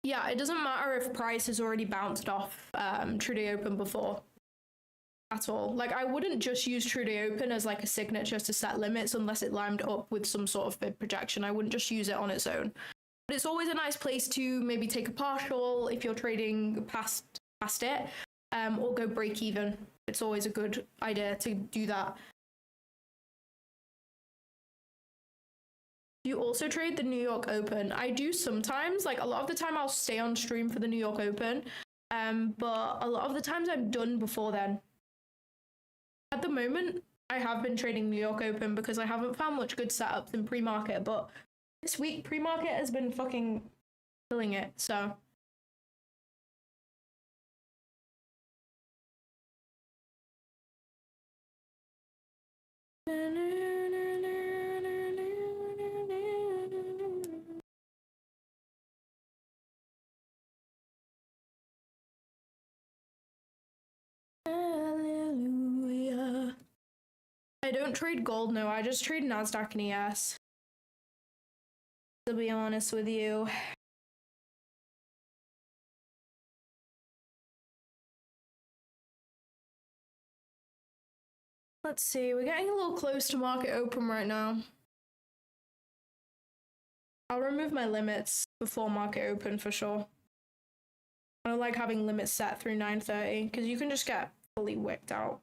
Yeah, it doesn't matter if price has already bounced off Trudy Open before at all. Like, I wouldn't just use Trudy Open as like a signature to set limits unless it lined up with some sort of fib projection. I wouldn't just use it on its own. But it's always a nice place to maybe take a partial if you're trading past it, or go break even. It's always a good idea to do that. You also trade the New York Open. I do sometimes, like a lot of the time I'll stay on stream for the New York Open, but a lot of the times I'm done before then. At the moment, I have been trading New York Open because I haven't found much good setups in pre-market, but this week pre-market has been fucking killing it, so. Hallelujah. I don't trade gold, no, I just trade NASDAQ and ES. To be honest with you. Let's see, we're getting a little close to market open right now. I'll remove my limits before market open for sure. I don't like having limits set through 9:30 because you can just get fully whipped out.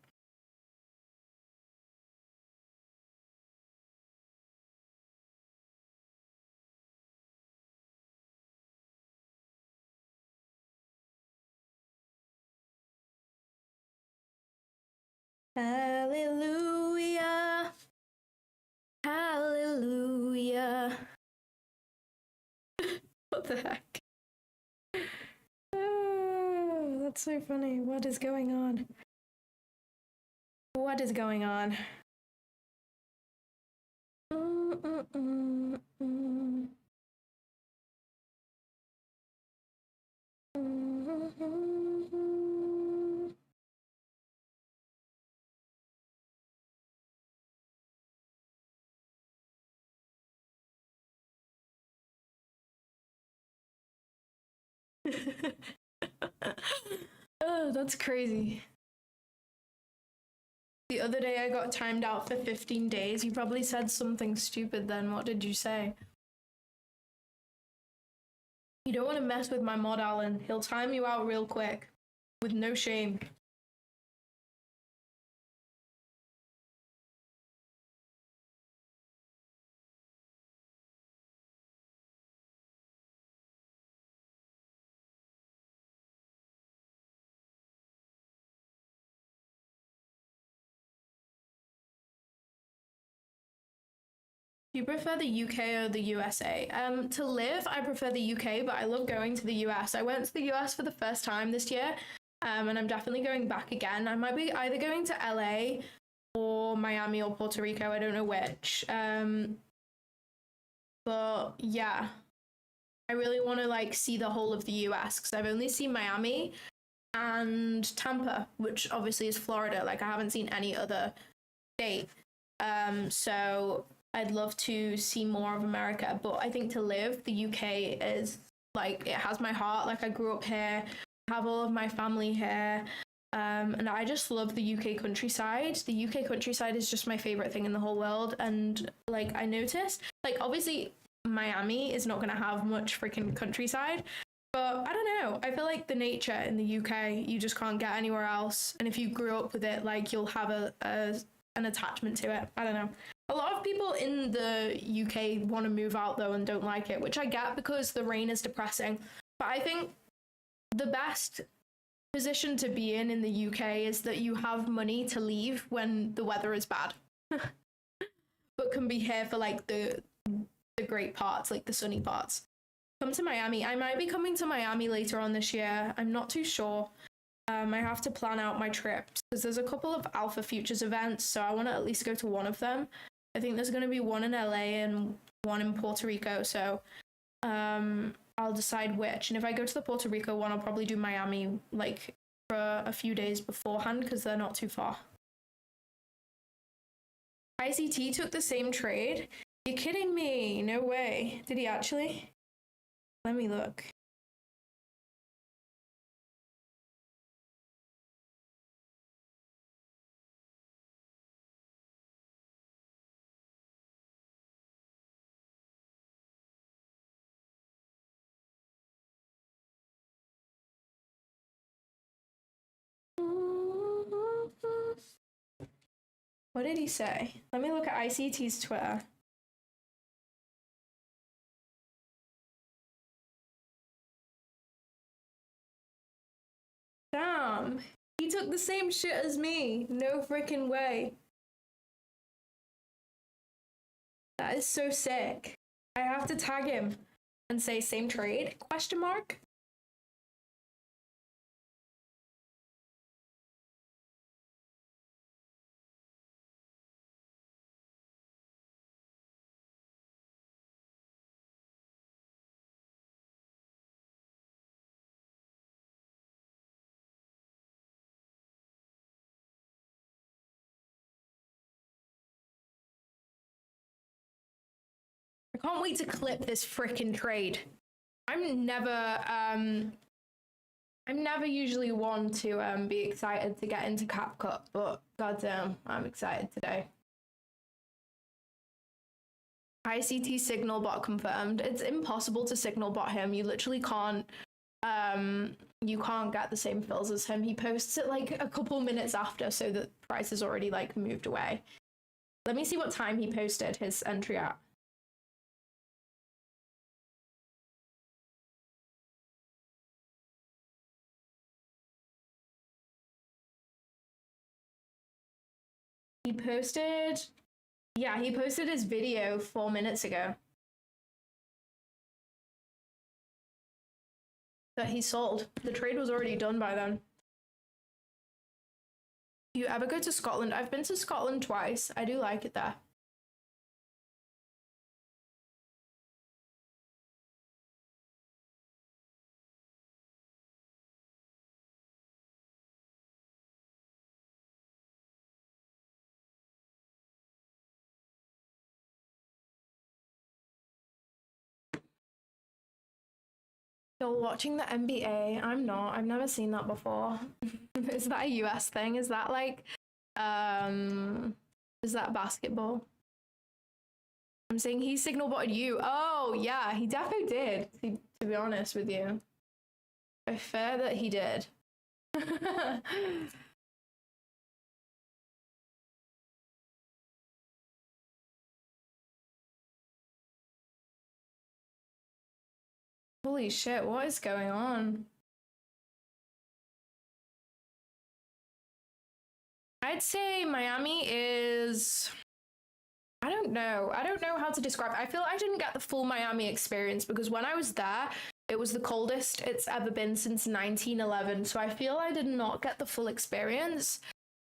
Hallelujah. Hallelujah. What the heck? Oh, that's so funny. What is going on? What is going on? Oh, that's crazy. The other day I got timed out for 15 days. You probably said something stupid then. What did you say? You don't want to mess with my mod, Alan. He'll time you out real quick. With no shame. Do you prefer the UK or the USA? To live, I prefer the UK, but I love going to the US. I went to the US for the first time this year, and I'm definitely going back again. I might be either going to LA or Miami or Puerto Rico. I don't know which. But yeah, I really want to like see the whole of the US because I've only seen Miami and Tampa, which obviously is Florida. Like I haven't seen any other state. So I'd love to see more of America, but I think to live, the UK is like, it has my heart. Like I grew up here, I have all of my family here. And I just love the UK countryside. The UK countryside is just my favorite thing in the whole world. And like I noticed, like obviously Miami is not going to have much freaking countryside, But I don't know. I feel like the nature in the UK, you just can't get anywhere else. And if you grew up with it, like you'll have an attachment to it. I don't know. A lot of people in the UK want to move out though and don't like it, which I get because the rain is depressing. But I think the best position to be in the UK is that you have money to leave when the weather is bad, but can be here for like the great parts, like the sunny parts. Come to Miami. I might be coming to Miami later on this year. I'm not too sure. I have to plan out my trips because there's a couple of Alpha Futures events, so I want to at least go to one of them. I think there's going to be one in LA and one in Puerto Rico, so I'll decide which. And if I go to the Puerto Rico one, I'll probably do Miami like for a few days beforehand because they're not too far. ICT took the same trade. You're kidding me? No way. Did he actually? Let me look. What did he say? Let me look at ICT's Twitter. Damn, he took the same shit as me. No freaking way. That is so sick. I have to tag him and say same trade, question mark? I can't wait to clip this freaking trade. I'm never usually one to be excited to get into CapCut, but goddamn, I'm excited today. ICT signal bot confirmed. It's impossible to signal bot him. You literally can't you can't get the same fills as him. He posts it like a couple minutes after, so the price has already like moved away. Let me see what time he posted his entry at. He posted his video 4 minutes ago that he sold. The trade was already done by then. You ever go to Scotland? I've been to Scotland twice. I do like it there. Still watching the NBA? I'm not. I've never seen that before. Is that a US thing? Is that like is that basketball? I'm saying he signal botted you. Oh yeah, he definitely did. To be honest with you, I fear that he did. Holy shit, what is going on? I'd say Miami is, I don't know how to describe it. I feel I didn't get the full Miami experience because when I was there, it was the coldest it's ever been since 1911. So I feel I did not get the full experience.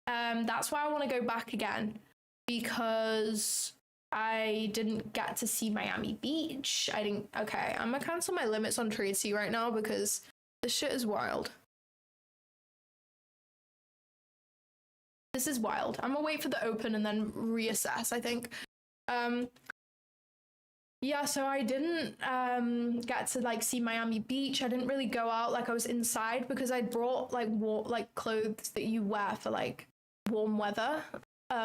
That's why I want to go back again, because I didn't get to see Miami Beach. Okay, I'm gonna cancel my limits on Trade C right now because this shit is wild. This is wild. I'm gonna wait for the open and then reassess, I think. Yeah, so I didn't get to like see Miami Beach. I didn't really go out, like I was inside because I brought like clothes that you wear for like warm weather,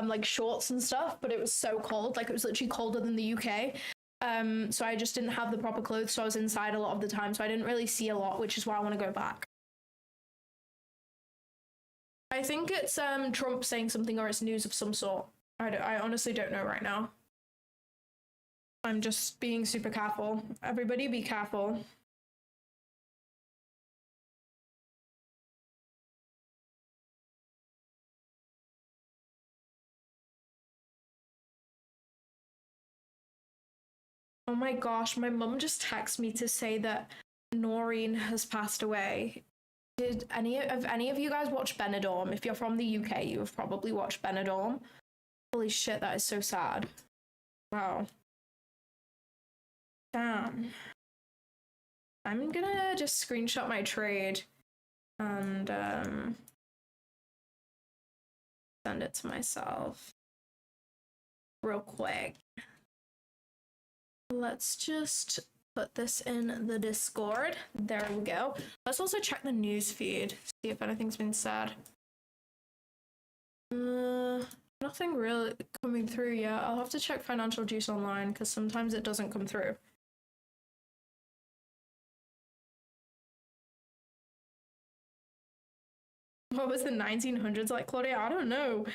like shorts and stuff, but it was so cold, like it was literally colder than the UK. So I just didn't have the proper clothes, so I was inside a lot of the time, so I didn't really see a lot, which is why I want to go back. I think it's Trump saying something, or it's news of some sort. I honestly don't know right now. I'm just being super careful. Everybody be careful. Oh my gosh, my mum just texted me to say that Noreen has passed away. Did any of you guys watch Benidorm? If you're from the UK, you have probably watched Benidorm. Holy shit, that is so sad. Wow. Damn. I'm gonna just screenshot my trade and send it to myself real quick. Let's just put this in the Discord. There we go. Let's also check the news feed, see if anything's been said. Nothing really coming through yet. I'll have to check Financial Juice online because sometimes it doesn't come through. What was the 1900s like, Claudia? I don't know.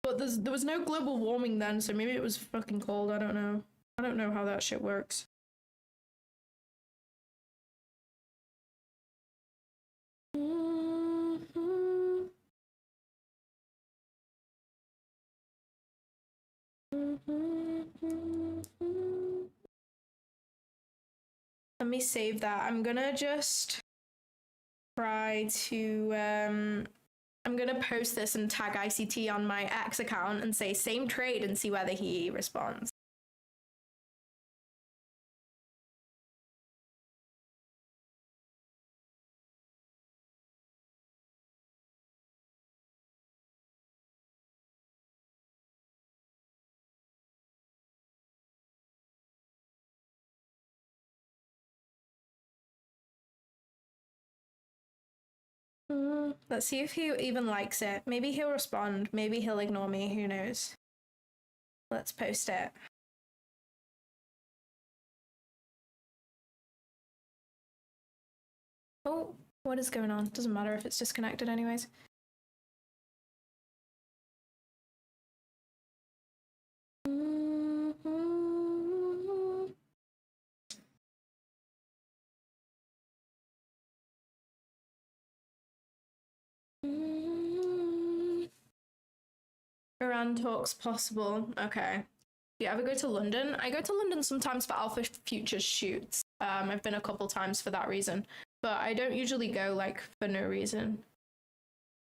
But there was no global warming then, so maybe it was fucking cold. I don't know. I don't know how that shit works. Let me save that. I'm gonna just try to I'm gonna post this and tag ICT on my X account and say same trade and see whether he responds. Let's see if he even likes it. Maybe he'll respond. Maybe he'll ignore me. Who knows? Let's post it. Oh, what is going on? Doesn't matter if it's disconnected anyways. Iran talks possible. Okay. Do you ever go to London? I go to London sometimes for Alpha Futures shoots. I've been a couple times for that reason, but I don't usually go like for no reason,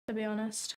to be honest.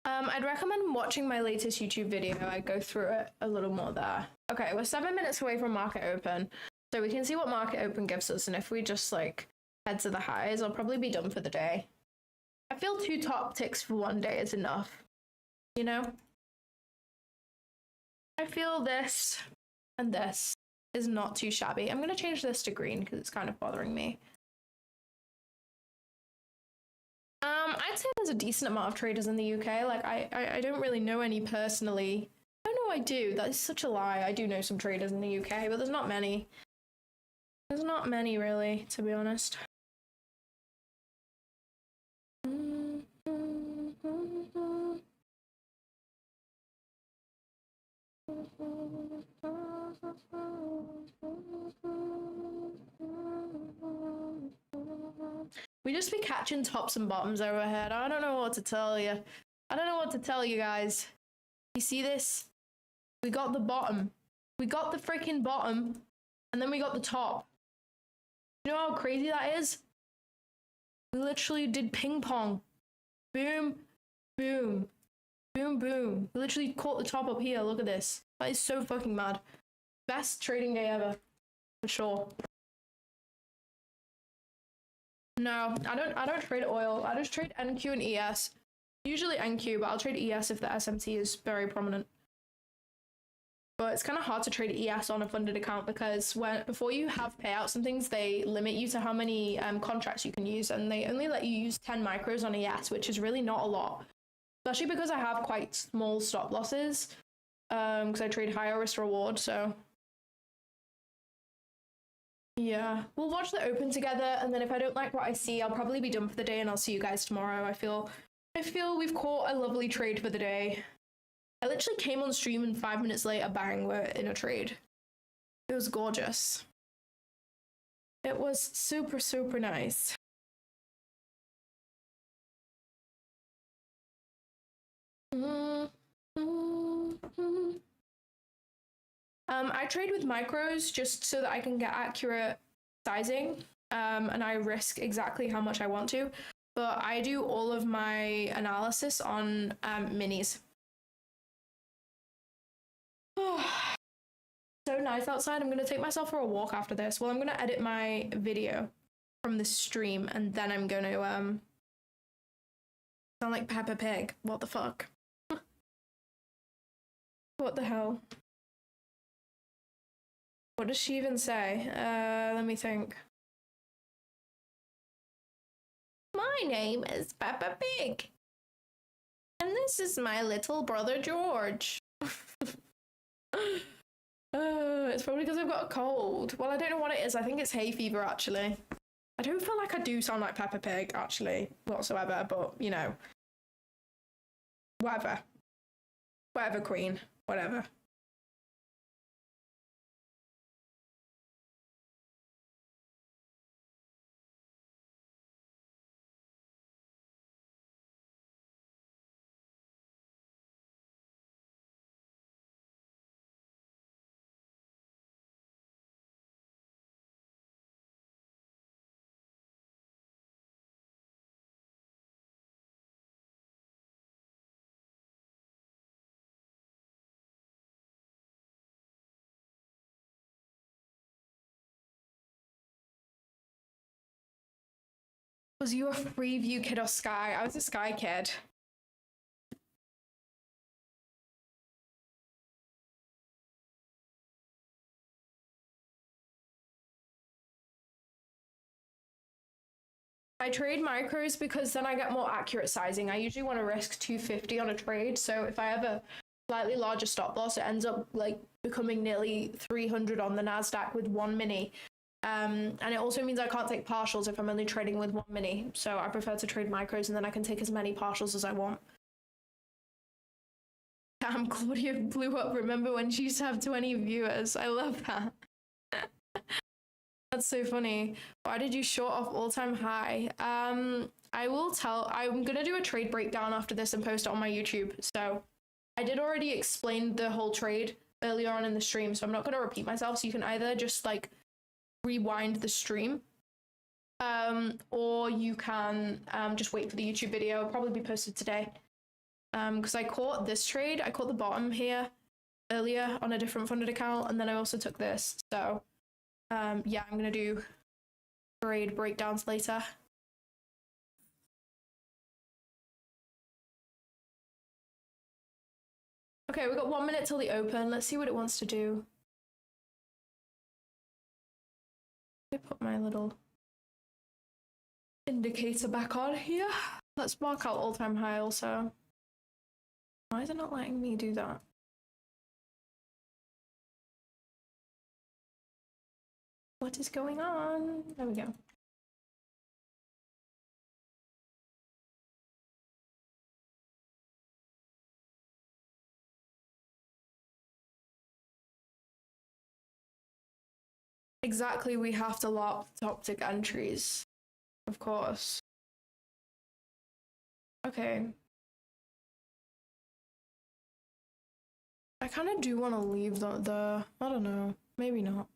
I'd recommend watching my latest YouTube video. I go through it a little more there. Okay, we're 7 minutes away from market open, so we can see what market open gives us, and if we just like head to the highs, I'll probably be done for the day. I feel 2 top ticks for one day is enough, you know? I feel this and this is not too shabby. I'm gonna change this to green because it's kind of bothering me. I'd say there's a decent amount of traders in the UK. Like I don't really know any personally. Oh no, I do. That is such a lie. I do know some traders in the UK, but there's not many. There's not many really, to be honest. We just be catching tops and bottoms overhead. I don't know what to tell you. I don't know what to tell you guys. You see this? We got the bottom. We got the freaking bottom. And then we got the top. You know how crazy that is? We literally did ping pong. Boom, boom, boom, boom. We literally caught the top up here. Look at this. That is so fucking mad. Best trading day ever. For sure. No, I don't trade oil. I just trade NQ and ES. Usually NQ, but I'll trade ES if the SMT is very prominent. But it's kind of hard to trade ES on a funded account because before you have payouts and things, they limit you to how many contracts you can use, and they only let you use 10 micros on ES, which is really not a lot. Especially because I have quite small stop losses, because I trade higher risk reward, so yeah. We'll watch the open together, and then if I don't like what I see, I'll probably be done for the day, and I'll see you guys tomorrow. I feel we've caught a lovely trade for the day. I literally came on stream and 5 minutes later, bang, we're in a trade. It was gorgeous. It was super, super nice. I trade with micros just so that I can get accurate sizing, and I risk exactly how much I want to. But I do all of my analysis on minis. So nice outside. I'm gonna take myself for a walk after this. Well, I'm gonna edit my video from the stream, and then I'm gonna sound like Peppa Pig. What the fuck? What the hell? What does she even say? Let me think. My name is Peppa Pig, and this is my little brother George. It's probably because I've got a cold. Well, I don't know what it is. I think it's hay fever, actually. I don't feel like I do sound like Peppa Pig, actually, whatsoever, but, you know. Whatever. Whatever, Queen. Whatever. Was you a Freeview kid or Sky? I was a Sky kid. I trade micros because then I get more accurate sizing. I usually want to risk 250 on a trade, so if I have a slightly larger stop loss, it ends up like becoming nearly 300 on the Nasdaq with one mini. And it also means I can't take partials if I'm only trading with one mini. So I prefer to trade micros, and then I can take as many partials as I want. Damn, Claudia blew up. Remember when she used to have 20 viewers? I love that. That's so funny. Why did you short off all-time high? I will tell. I'm gonna do a trade breakdown after this and post it on my YouTube. So I did already explain the whole trade earlier on in the stream, so I'm not gonna repeat myself. So you can either just like rewind the stream, or you can just wait for the YouTube video. It'll probably be posted today. Because I caught this trade. I caught the bottom here earlier on a different funded account, and then I also took this. So yeah, I'm gonna do trade breakdowns later. Okay, we've got 1 minute till the open. Let's see what it wants to do. I put my little indicator back on here. Let's mark out all-time high also. Why is it not letting me do that? What is going on? There we go. Exactly, we have to lock top tick entries. Of course. Okay. I kind of do want to leave the I don't know. Maybe not.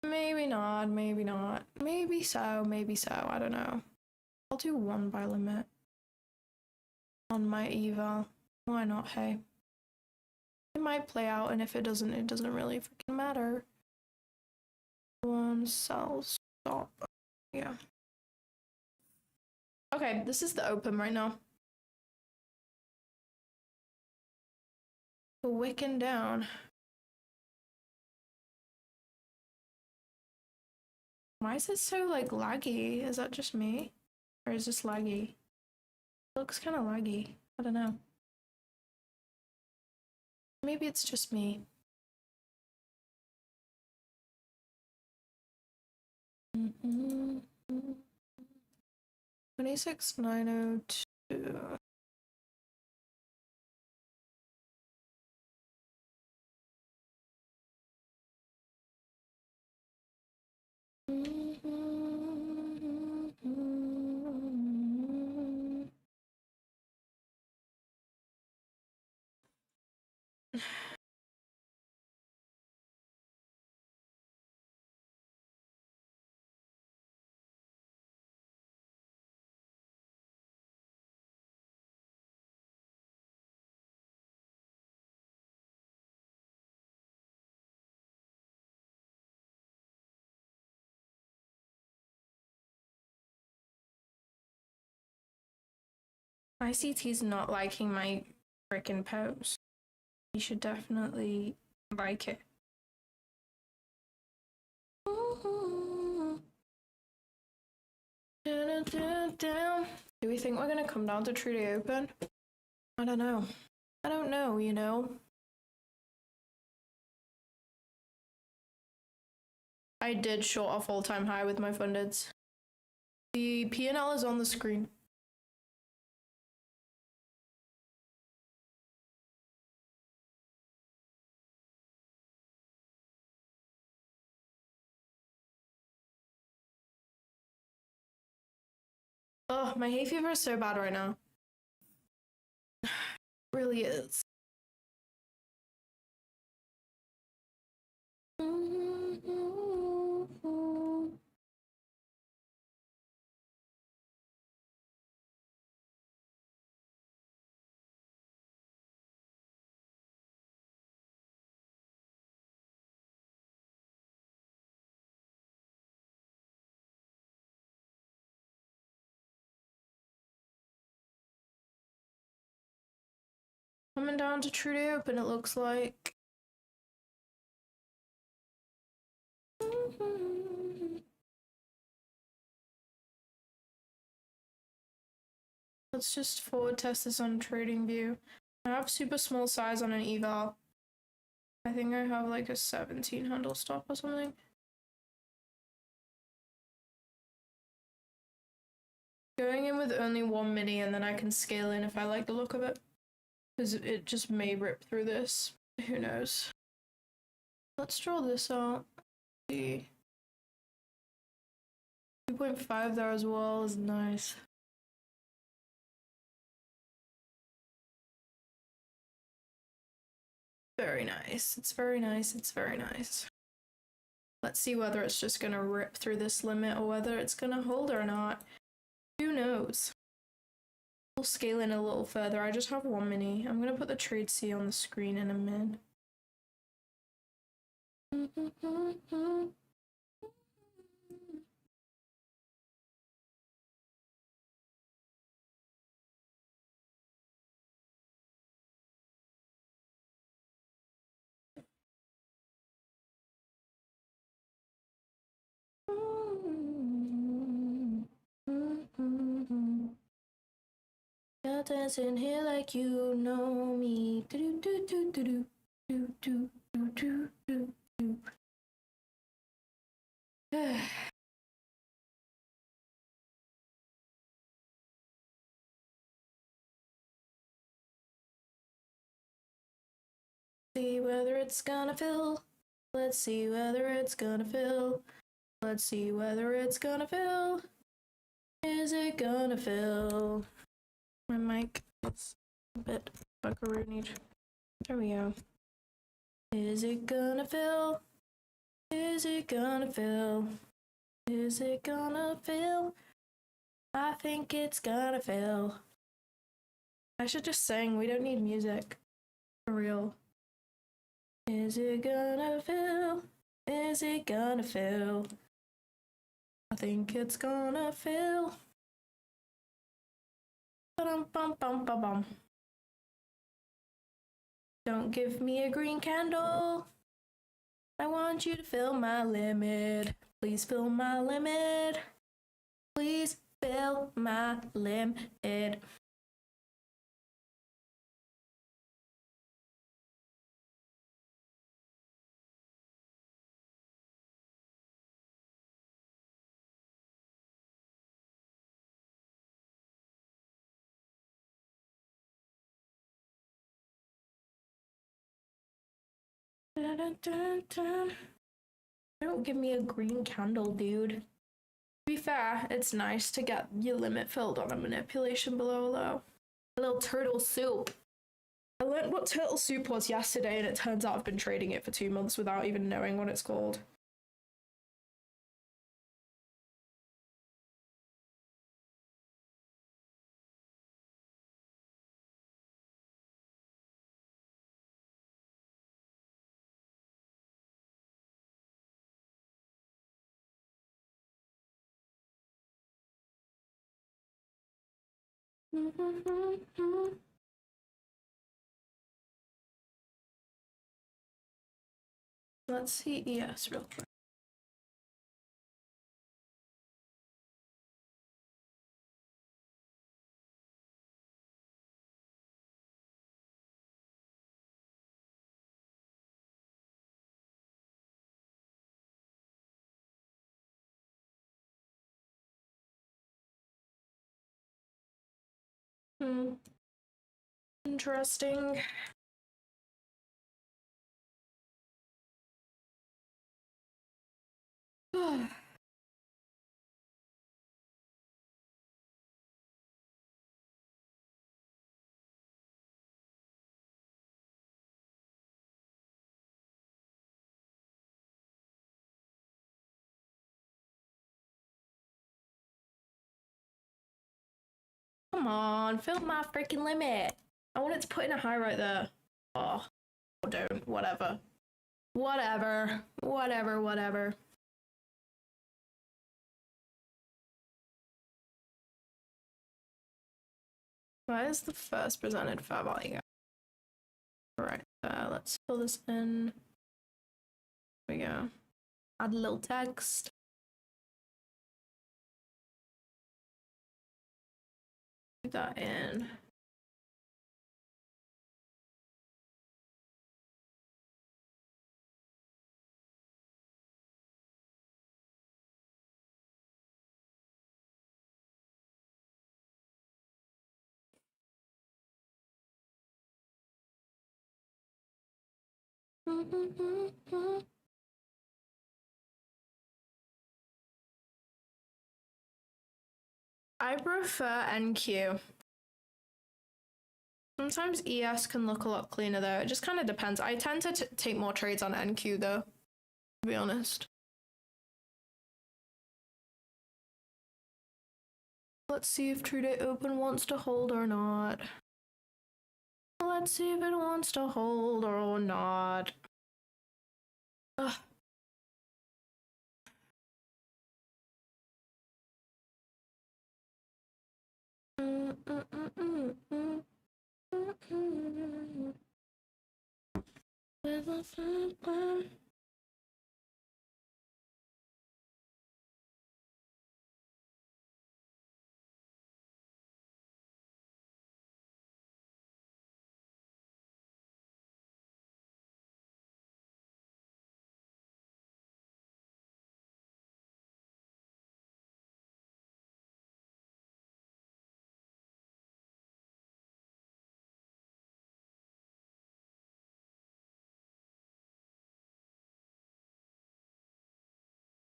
Maybe not, maybe not. Maybe so, maybe so. I don't know. I'll do 1 by limit on my eval. Why not, hey? It might play out, and if it doesn't really freaking matter. 1 sell stop. Yeah. Okay, this is the open right now. We're wicking down. Why is it so like laggy? Is that just me? Or is this laggy? It looks kind of laggy. I don't know. Maybe it's just me. Mm-hmm. 26902. ICT's not liking my freaking post. You should definitely like it. Do we think we're gonna come down to Trudy Open? I don't know. I don't know, you know? I did short off all-time high with my fundeds. The P&L is on the screen. Oh, my hay fever is so bad right now. It really is. Coming down to Trudy Open, it looks like. Let's just forward test this on TradingView. I have super small size on an eval. I think I have like a 17 handle stop or something. Going in with only 1 mini and then I can scale in if I like the look of it. Because it just may rip through this. Who knows? Let's draw this out. See. 2.5 there as well is nice. Very nice. It's very nice. It's very nice. Let's see whether it's just gonna rip through this limit or whether it's gonna hold or not. Who knows? We'll scale in a little further. I just have 1 mini. I'm gonna put the trade C on the screen in a minute. You're dancing here like you know me. Do do do do do do do do do do do. See whether it's gonna fill. Let's see whether it's gonna fill. Let's see whether it's gonna fill. Is it gonna fill? My mic is a bit buckaroonied. There we go. Is it gonna fill? Is it gonna fill? Is it gonna fill? I think it's gonna fill. I should just sing. We don't need music. For real. Is it gonna fill? Is it gonna fill? I think it's gonna fill. Ba-dum-bum-bum-ba-bum. Don't give me a green candle. I want you to fill my limit. Please fill my limit. Please fill my limit. Don't give me a green candle, dude. To be fair, it's nice to get your limit filled on a manipulation below low. A little turtle soup. I learned what turtle soup was yesterday, and it turns out I've been trading it for 2 months without even knowing what it's called. Let's see ES real quick. Interesting. Come on, fill my freaking limit. I wanted to put in a high right there. Oh, don't. Whatever. Whatever. Whatever. Whatever. Why is the first presented fair value? Right there. Let's fill this in. There we go. Add a little text. Put that in. I prefer NQ. Sometimes ES can look a lot cleaner though. It just kind of depends. I tend to take more trades on NQ though, to be honest. Let's see if True Day Open wants to hold or not. Let's see if it wants to hold or not. Ugh.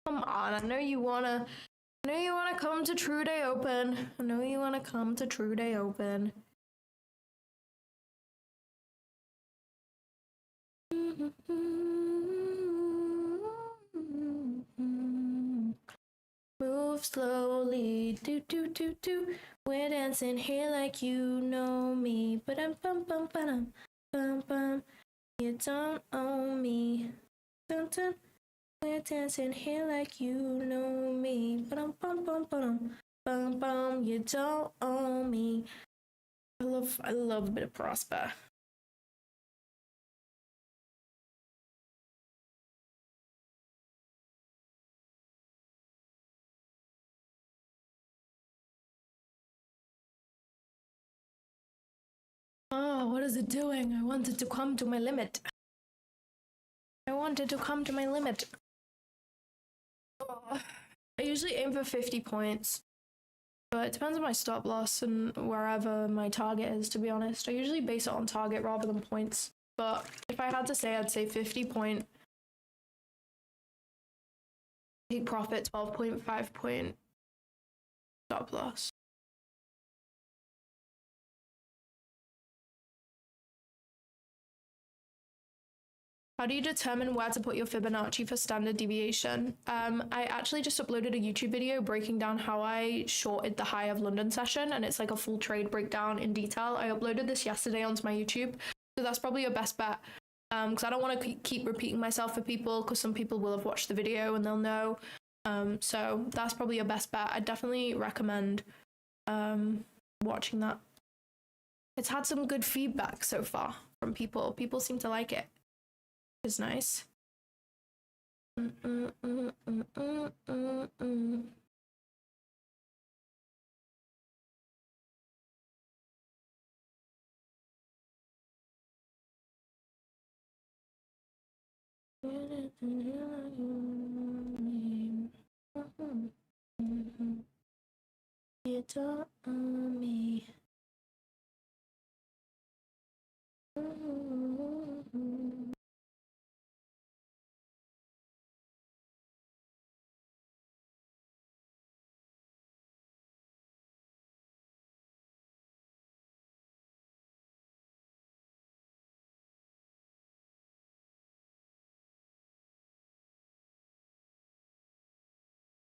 Come on, I know you wanna come to True Day Open. I know you wanna come to True Day Open. Move slowly, do do do do. We're dancing here like you know me. Ba-dum bum bum ba-dum bum bum. You don't own me. Dun dun. We're dancing here like you know me. Ba-dum bum bum ba-dum bum bum. You don't own me. I love a bit of Prosper. Oh, what is it doing? I wanted to come to my limit. I wanted to come to my limit. Oh, I usually aim for 50 points, but it depends on my stop loss and wherever my target is, to be honest. I usually base it on target rather than points, but if I had to say, I'd say 50 point take profit, 12.5 point stop loss. How do you determine where to put your Fibonacci for standard deviation? I actually just uploaded a YouTube video breaking down how I shorted the high of London session, and it's like a full trade breakdown in detail. I uploaded this yesterday onto my YouTube, so that's probably your best bet. Because I don't want to keep repeating myself for people, because some people will have watched the video and they'll know. So that's probably your best bet. I definitely recommend watching that. It's had some good feedback so far from people. People seem to like it. Is nice.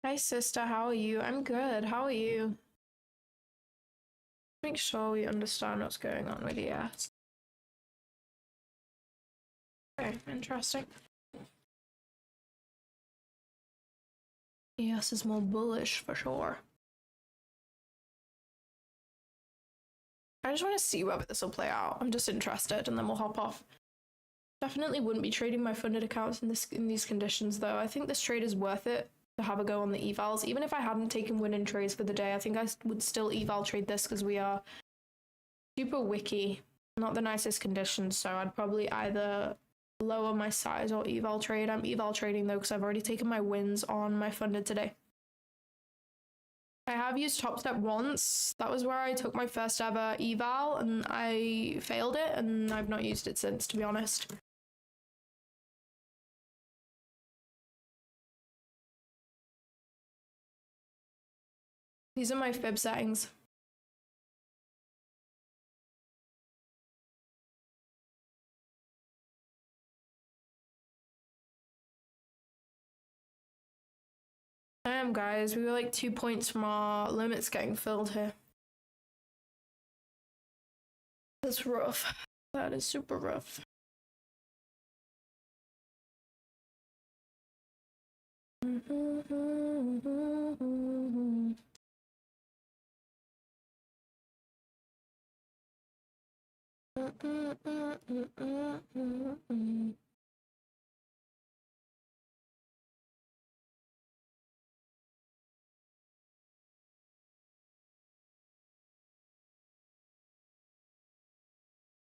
Hi sister, how are you? I'm good. How are you? Make sure we understand what's going on with ES. Okay, interesting. ES is more bullish for sure. I just want to see whether this will play out. I'm just interested, and then we'll hop off. Definitely wouldn't be trading my funded accounts in these conditions, though. I think this trade is worth it to have a go on the evals. Even if I hadn't taken win-in trades for the day, I think I would still eval trade this because we are super wicky. Not the nicest conditions, so I'd probably either lower my size or eval trade. I'm eval trading, though, because I've already taken my wins on my funded today. I have used Top Step once. That was where I took my first ever eval, and I failed it, and I've not used it since, to be honest. These are my fib settings. Damn, guys, we were like 2 points from our limits getting filled here. That's rough. That is super rough.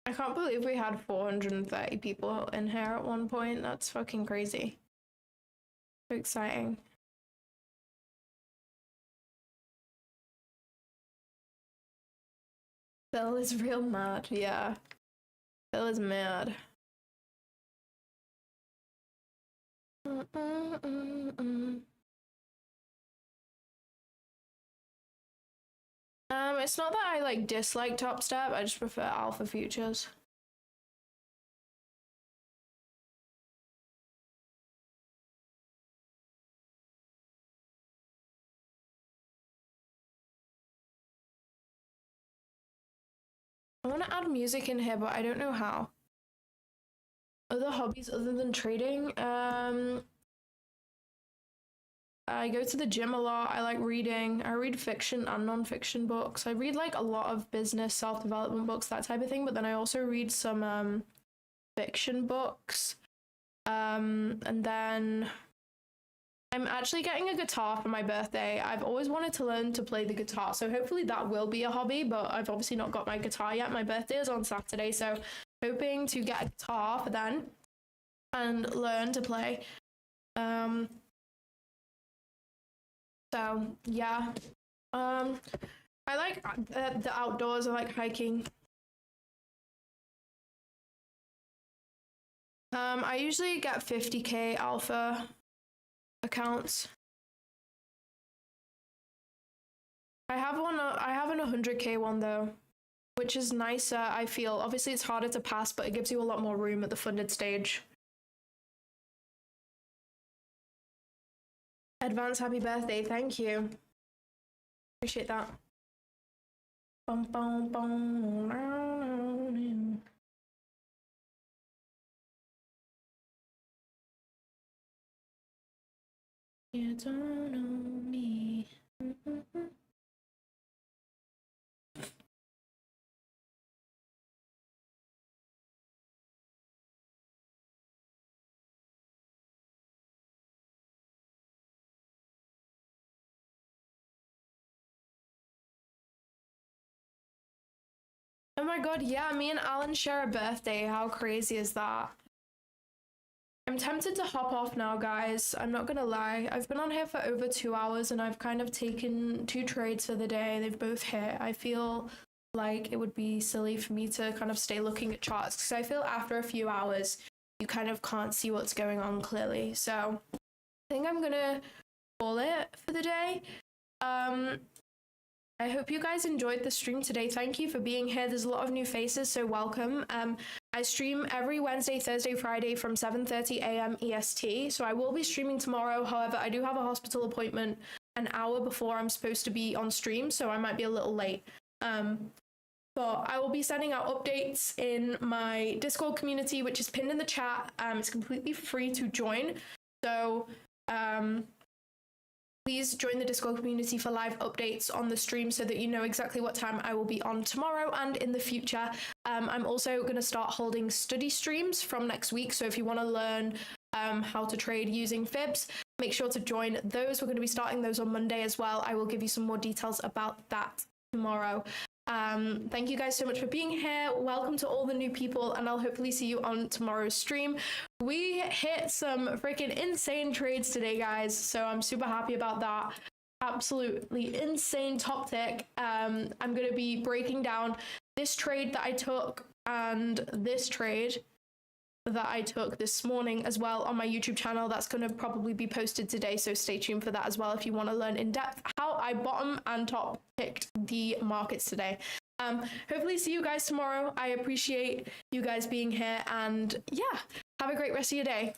I can't believe we had 430 people in here at one point. That's fucking crazy. So exciting. Bill is real mad, yeah. Bill is mad. It's not that I like dislike Top Step, I just prefer Alpha Futures. I want to add music in here, but I don't know how. Other hobbies other than trading? I go to the gym a lot. I like reading. I read fiction and non-fiction books. I read like a lot of business, self-development books, that type of thing. But then I also read some fiction books. And then I'm actually getting a guitar for my birthday. I've always wanted to learn to play the guitar, so hopefully that will be a hobby, but I've obviously not got my guitar yet. My birthday is on Saturday, so hoping to get a guitar for then and learn to play. So yeah. I like the outdoors. I like hiking. I usually get 50k alpha accounts. I have an 100k one though, which is nicer, I feel. Obviously it's harder to pass, but it gives you a lot more room at the funded stage. Advance happy birthday, thank you. Appreciate that. Bum, bum, bum. You don't know me. Oh my god, yeah, me and Alan share a birthday. How crazy is that? I'm tempted to hop off now, guys. I'm not gonna lie. I've been on here for over 2 hours and I've kind of taken 2 trades for the day. They've both hit. I feel like it would be silly for me to kind of stay looking at charts because I feel after a few hours, you kind of can't see what's going on clearly. So I think I'm gonna call it for the day. I hope you guys enjoyed the stream today. Thank you for being here. There's a lot of new faces, so welcome. I stream every Wednesday, Thursday, Friday from 7:30 a.m. EST. So I will be streaming tomorrow. However, I do have a hospital appointment an hour before I'm supposed to be on stream, so I might be a little late. But I will be sending out updates in my Discord community, which is pinned in the chat. It's completely free to join. So please join the Discord community for live updates on the stream so that you know exactly what time I will be on tomorrow and in the future. I'm also going to start holding study streams from next week. So if you want to learn how to trade using Fibs, make sure to join those. We're going to be starting those on Monday as well. I will give you some more details about that tomorrow. Thank you guys so much for being here. Welcome to all the new people, and I'll hopefully see you on tomorrow's stream. We hit some freaking insane trades today, guys, so I'm super happy about that. Absolutely insane top tick. I'm going to be breaking down this trade that I took and this trade that I took this morning as well on my YouTube channel. That's going to probably be posted today, so stay tuned for that as well if you want to learn in depth how I bottom and top picked the markets today. Hopefully see you guys tomorrow. I appreciate you guys being here, and yeah, have a great rest of your day.